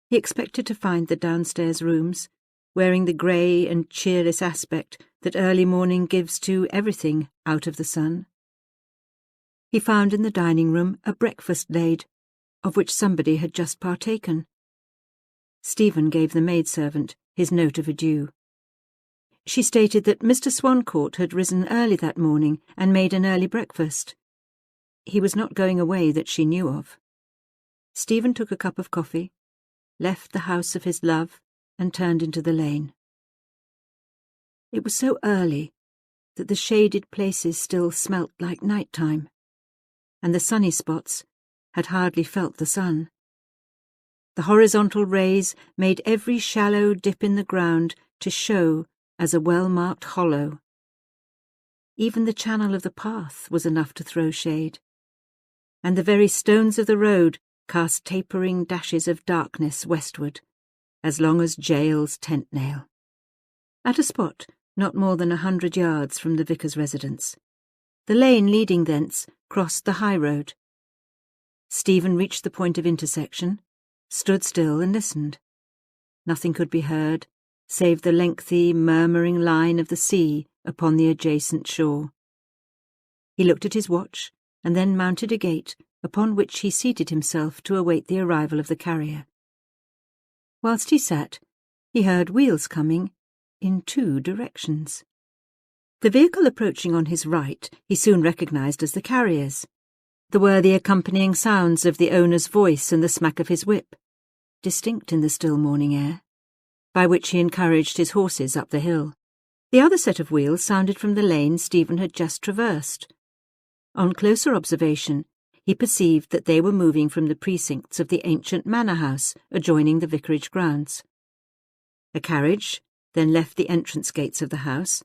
He expected to find the downstairs rooms wearing the grey and cheerless aspect that early morning gives to everything out of the sun. He found in the dining room a breakfast laid, of which somebody had just partaken. Stephen gave the maidservant his note of adieu. She stated that Mr. Swancourt had risen early that morning and made an early breakfast. He was not going away that she knew of. Stephen took a cup of coffee, left the house of his love, and turned into the lane. It was so early that the shaded places still smelt like night-time, and the sunny spots had hardly felt the sun. The horizontal rays made every shallow dip in the ground to show as a well-marked hollow. Even the channel of the path was enough to throw shade, and the very stones of the road cast tapering dashes of darkness westward, as long as Jael's tent-nail. At a spot not more than 100 yards from the vicar's residence, the lane leading thence crossed the high road. Stephen reached the point of intersection, stood still and listened. Nothing could be heard, save the lengthy, murmuring line of the sea upon the adjacent shore. He looked at his watch, and then mounted a gate upon which he seated himself to await the arrival of the carrier. Whilst he sat, he heard wheels coming in 2 directions. The vehicle approaching on his right he soon recognised as the carrier's. There were the accompanying sounds of the owner's voice and the smack of his whip, distinct in the still morning air, by which he encouraged his horses up the hill. The other set of wheels sounded from the lane Stephen had just traversed. On closer observation, he perceived that they were moving from the precincts of the ancient manor house adjoining the vicarage grounds. A carriage then left the entrance gates of the house,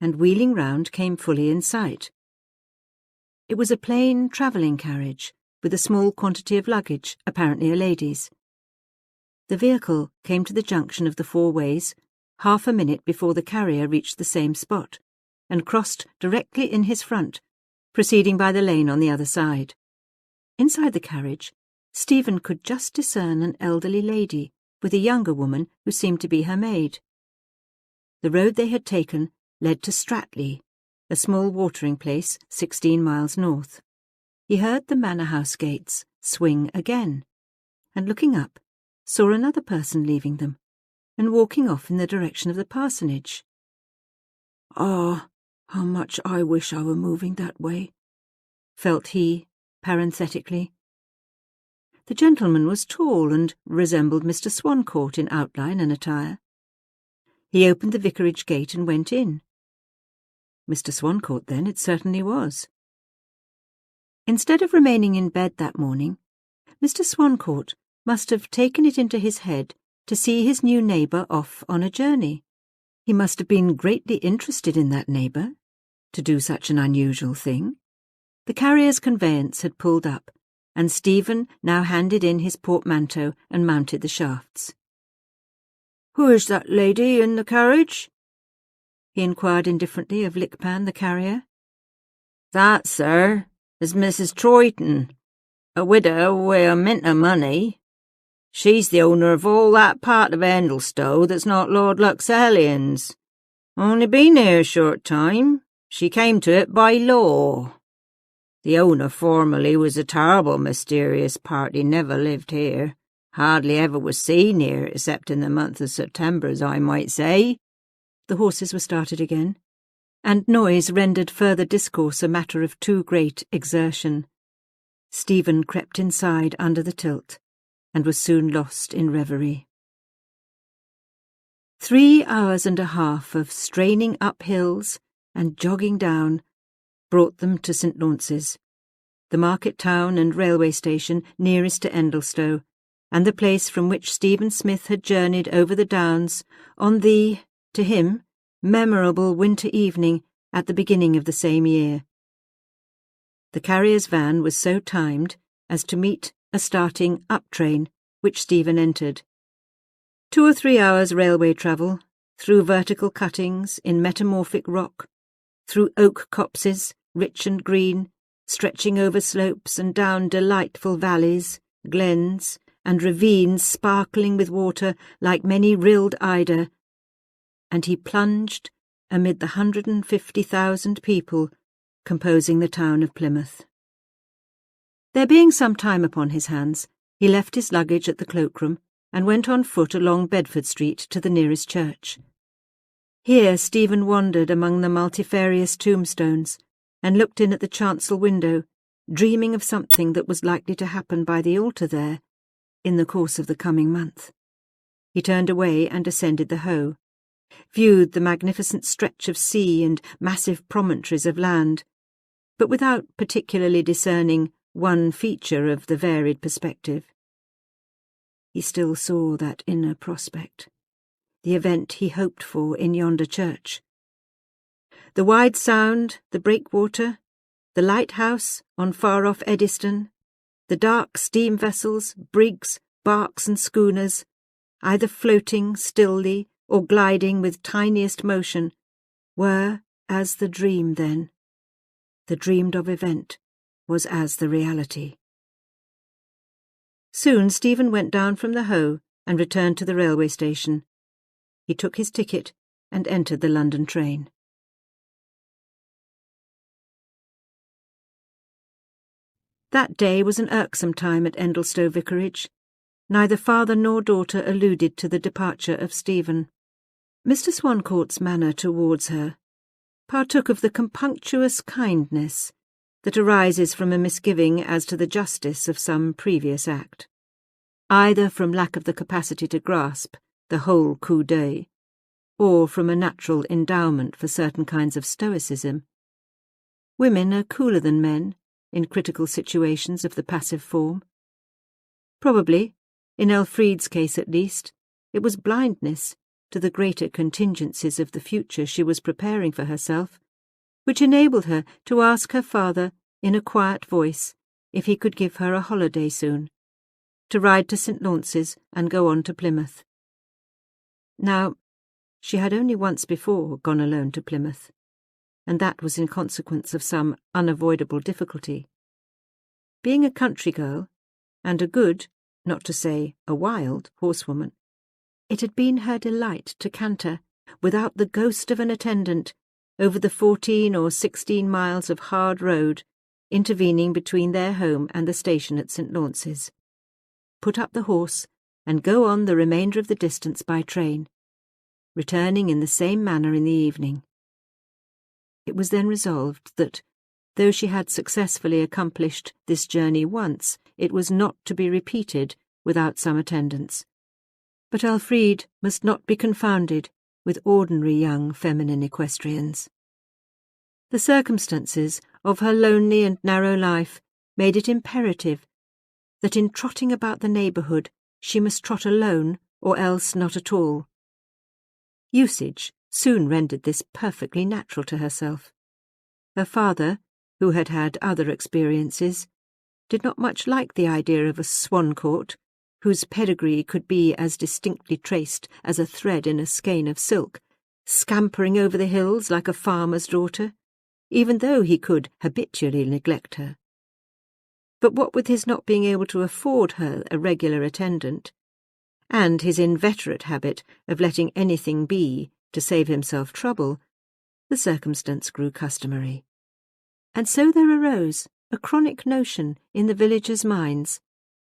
and wheeling round came fully in sight. It was a plain travelling carriage, with a small quantity of luggage, apparently a lady's. The vehicle came to the junction of the 4 ways half a minute before the carrier reached the same spot, and crossed directly in his front, proceeding by the lane on the other side. Inside the carriage, Stephen could just discern an elderly lady with a younger woman who seemed to be her maid. The road they had taken led to Stratley, a small watering place 16 miles north. He heard the manor house gates swing again, and looking up, saw another person leaving them and walking off in the direction of the parsonage. "Ah, how much I wish I were moving that way," felt he, parenthetically. The gentleman was tall and resembled Mr. Swancourt in outline and attire. He opened the vicarage gate and went in. Mr. Swancourt, then, it certainly was. Instead of remaining in bed that morning, Mr. Swancourt must have taken it into his head to see his new neighbour off on a journey. He must have been greatly interested in that neighbour, to do such an unusual thing. The carrier's conveyance had pulled up, and Stephen now handed in his portmanteau and mounted the shafts. "Who is that lady in the carriage?" he inquired indifferently of Lickpan, the carrier. "That, sir, is Mrs. Troyton, a widow wi' a mint o' money. She's the owner of all that part of Endlestow that's not Lord Luxellian's. Only been here a short time. She came to it by law. The owner formerly was a terrible mysterious party, never lived here. Hardly ever was seen here, except in the month of September, as I might say." The horses were started again, and noise rendered further discourse a matter of too great exertion. Stephen crept inside under the tilt, and was soon lost in reverie. 3 hours and a half of straining up hills and jogging down brought them to St. Launce's, the market town and railway station nearest to Endlestow, and the place from which Stephen Smith had journeyed over the downs on the, to him, memorable winter evening at the beginning of the same year. The carrier's van was so timed as to meet a starting up train, which Stephen entered. 2 or 3 hours railway travel, through vertical cuttings in metamorphic rock, through oak copses, rich and green, stretching over slopes and down delightful valleys, glens, and ravines sparkling with water like many rilled eider, and he plunged amid the 150,000 people composing the town of Plymouth. There being some time upon his hands, he left his luggage at the cloakroom and went on foot along Bedford Street to the nearest church. Here Stephen wandered among the multifarious tombstones and looked in at the chancel window, dreaming of something that was likely to happen by the altar there in the course of the coming month. He turned away and ascended the Hoe, viewed the magnificent stretch of sea and massive promontories of land, but without particularly discerning one feature of the varied perspective. He still saw that inner prospect, the event he hoped for in yonder church. The wide Sound, the breakwater, the lighthouse on far-off Eddystone, the dark steam vessels, brigs, barks and schooners, either floating stilly or gliding with tiniest motion, were as the dream then. The dreamed-of event was as the reality. Soon Stephen went down from the Hoe and returned to the railway station. He took his ticket and entered the London train. That day was an irksome time at Endlestowe Vicarage. Neither father nor daughter alluded to the departure of Stephen. Mr. Swancourt's manner towards her partook of the compunctious kindness that arises from a misgiving as to the justice of some previous act, either from lack of the capacity to grasp the whole coup d'oeil, or from a natural endowment for certain kinds of stoicism. Women are cooler than men in critical situations of the passive form. Probably, in Elfride's case at least, it was blindness to the greater contingencies of the future she was preparing for herself, which enabled her to ask her father in a quiet voice if he could give her a holiday soon, to ride to St. Launce's and go on to Plymouth. Now, she had only once before gone alone to Plymouth, and that was in consequence of some unavoidable difficulty. Being a country girl, and a good, not to say a wild, horsewoman, it had been her delight to canter, without the ghost of an attendant, over the 14 or 16 miles of hard road intervening between their home and the station at St. Launce's, put up the horse, and go on the remainder of the distance by train, returning in the same manner in the evening. It was then resolved that, though she had successfully accomplished this journey once, it was not to be repeated without some attendance. But Elfride must not be confounded with ordinary young feminine equestrians. The circumstances of her lonely and narrow life made it imperative that in trotting about the neighbourhood she must trot alone or else not at all. Usage soon rendered this perfectly natural to herself. Her father, who had had other experiences, did not much like the idea of a Swancourt, whose pedigree could be as distinctly traced as a thread in a skein of silk, scampering over the hills like a farmer's daughter, even though he could habitually neglect her. But what with his not being able to afford her a regular attendant, and his inveterate habit of letting anything be to save himself trouble, the circumstance grew customary. And so there arose a chronic notion in the villagers' minds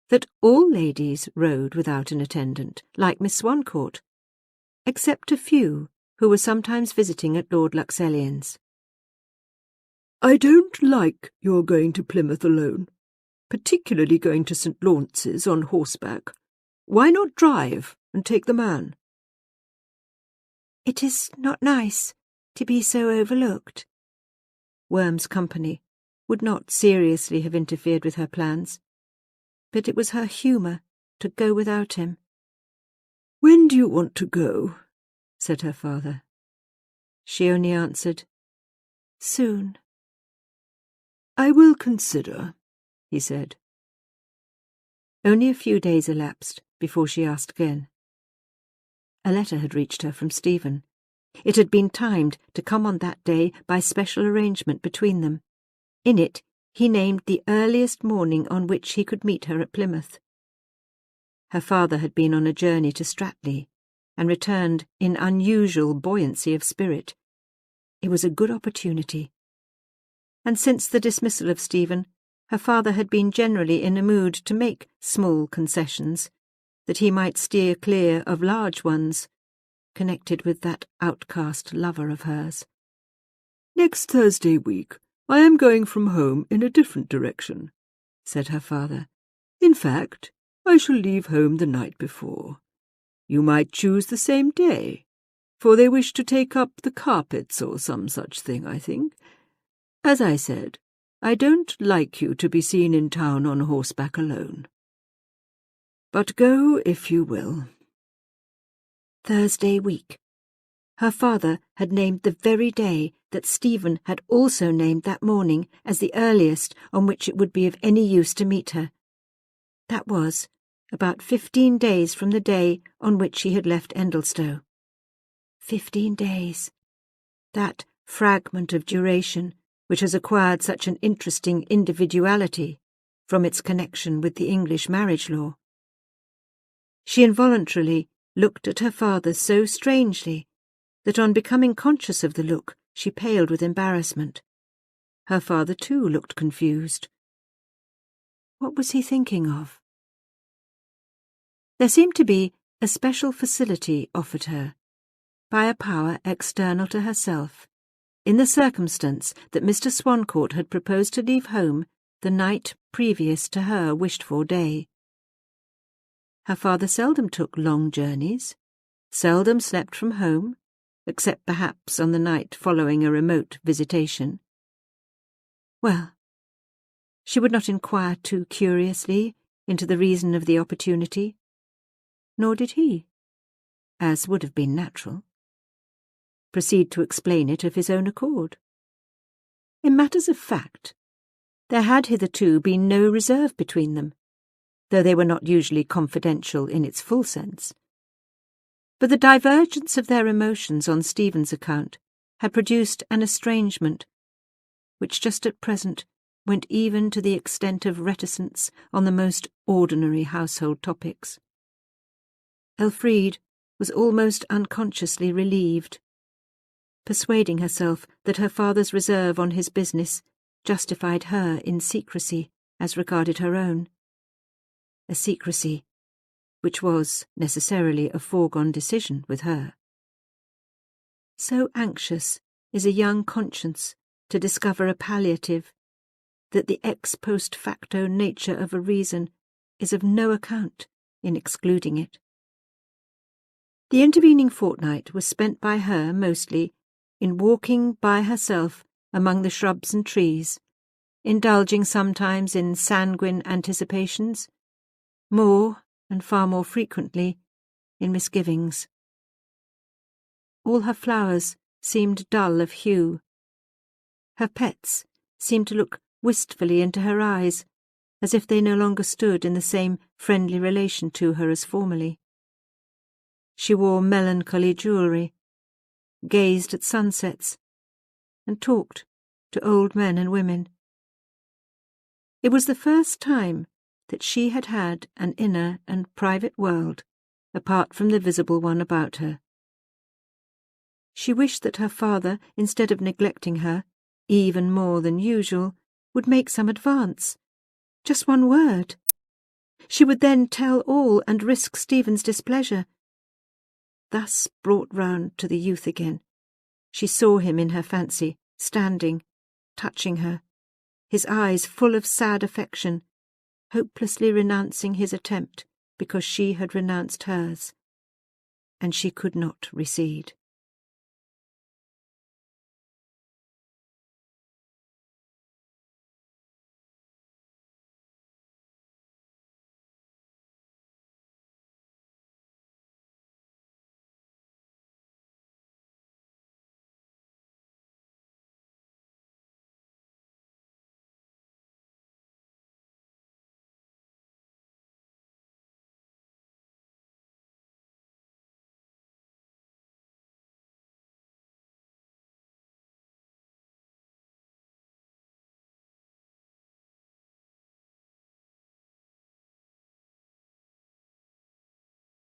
that all ladies rode without an attendant, like Miss Swancourt, except a few who were sometimes visiting at Lord Luxellian's. "I don't like your going to Plymouth alone, particularly going to St. Launce's on horseback. Why not drive and take the man?" "It is not nice to be so overlooked." Worm's company would not seriously have interfered with her plans, but it was her humour to go without him. "When do you want to go?" said her father. She only answered, "Soon." "I will consider," he said. Only a few days elapsed before she asked again. A letter had reached her from Stephen. It had been timed to come on that day by special arrangement between them. In it he named the earliest morning on which he could meet her at Plymouth. Her father had been on a journey to Stratley, and returned in unusual buoyancy of spirit. It was a good opportunity. And since the dismissal of Stephen, her father had been generally in a mood to make small concessions, that he might steer clear of large ones, connected with that outcast lover of hers. "Next Thursday week I am going from home in a different direction," said her father. "In fact, I shall leave home the night before. You might choose the same day, for they wish to take up the carpets or some such thing, I think. As I said, I don't like you to be seen in town on horseback alone. But go if you will." Thursday week. Her father had named the very day that Stephen had also named that morning as the earliest on which it would be of any use to meet her. That was about 15 days from the day on which she had left Endlestowe. 15 days. That fragment of duration which has acquired such an interesting individuality from its connection with the English marriage law. She involuntarily looked at her father so strangely that on becoming conscious of the look she paled with embarrassment. Her father too looked confused. What was he thinking of? There seemed to be a special facility offered her, by a power external to herself, in the circumstance that Mr. Swancourt had proposed to leave home the night previous to her wished-for day. Her father seldom took long journeys, seldom slept from home, except perhaps on the night following a remote visitation. Well, she would not inquire too curiously into the reason of the opportunity, nor did he, as would have been natural, proceed to explain it of his own accord. In matters of fact, there had hitherto been no reserve between them, though they were not usually confidential in its full sense. But the divergence of their emotions on Stephen's account had produced an estrangement, which just at present went even to the extent of reticence on the most ordinary household topics. Elfride was almost unconsciously relieved, persuading herself that her father's reserve on his business justified her in secrecy as regarded her own, a secrecy which was necessarily a foregone decision with her. So anxious is a young conscience to discover a palliative that the ex post facto nature of a reason is of no account in excluding it. The intervening fortnight was spent by her mostly in walking by herself among the shrubs and trees, indulging sometimes in sanguine anticipations, more and far more frequently in misgivings. All her flowers seemed dull of hue. Her pets seemed to look wistfully into her eyes, as if they no longer stood in the same friendly relation to her as formerly. She wore melancholy jewellery, gazed at sunsets, and talked to old men and women. It was the first time that she had had an inner and private world apart from the visible one about her. She wished that her father, instead of neglecting her, even more than usual, would make some advance. Just one word. She would then tell all and risk Stephen's displeasure. Thus brought round to the youth again, she saw him in her fancy, standing, touching her, his eyes full of sad affection, hopelessly renouncing his attempt because she had renounced hers, and she could not recede.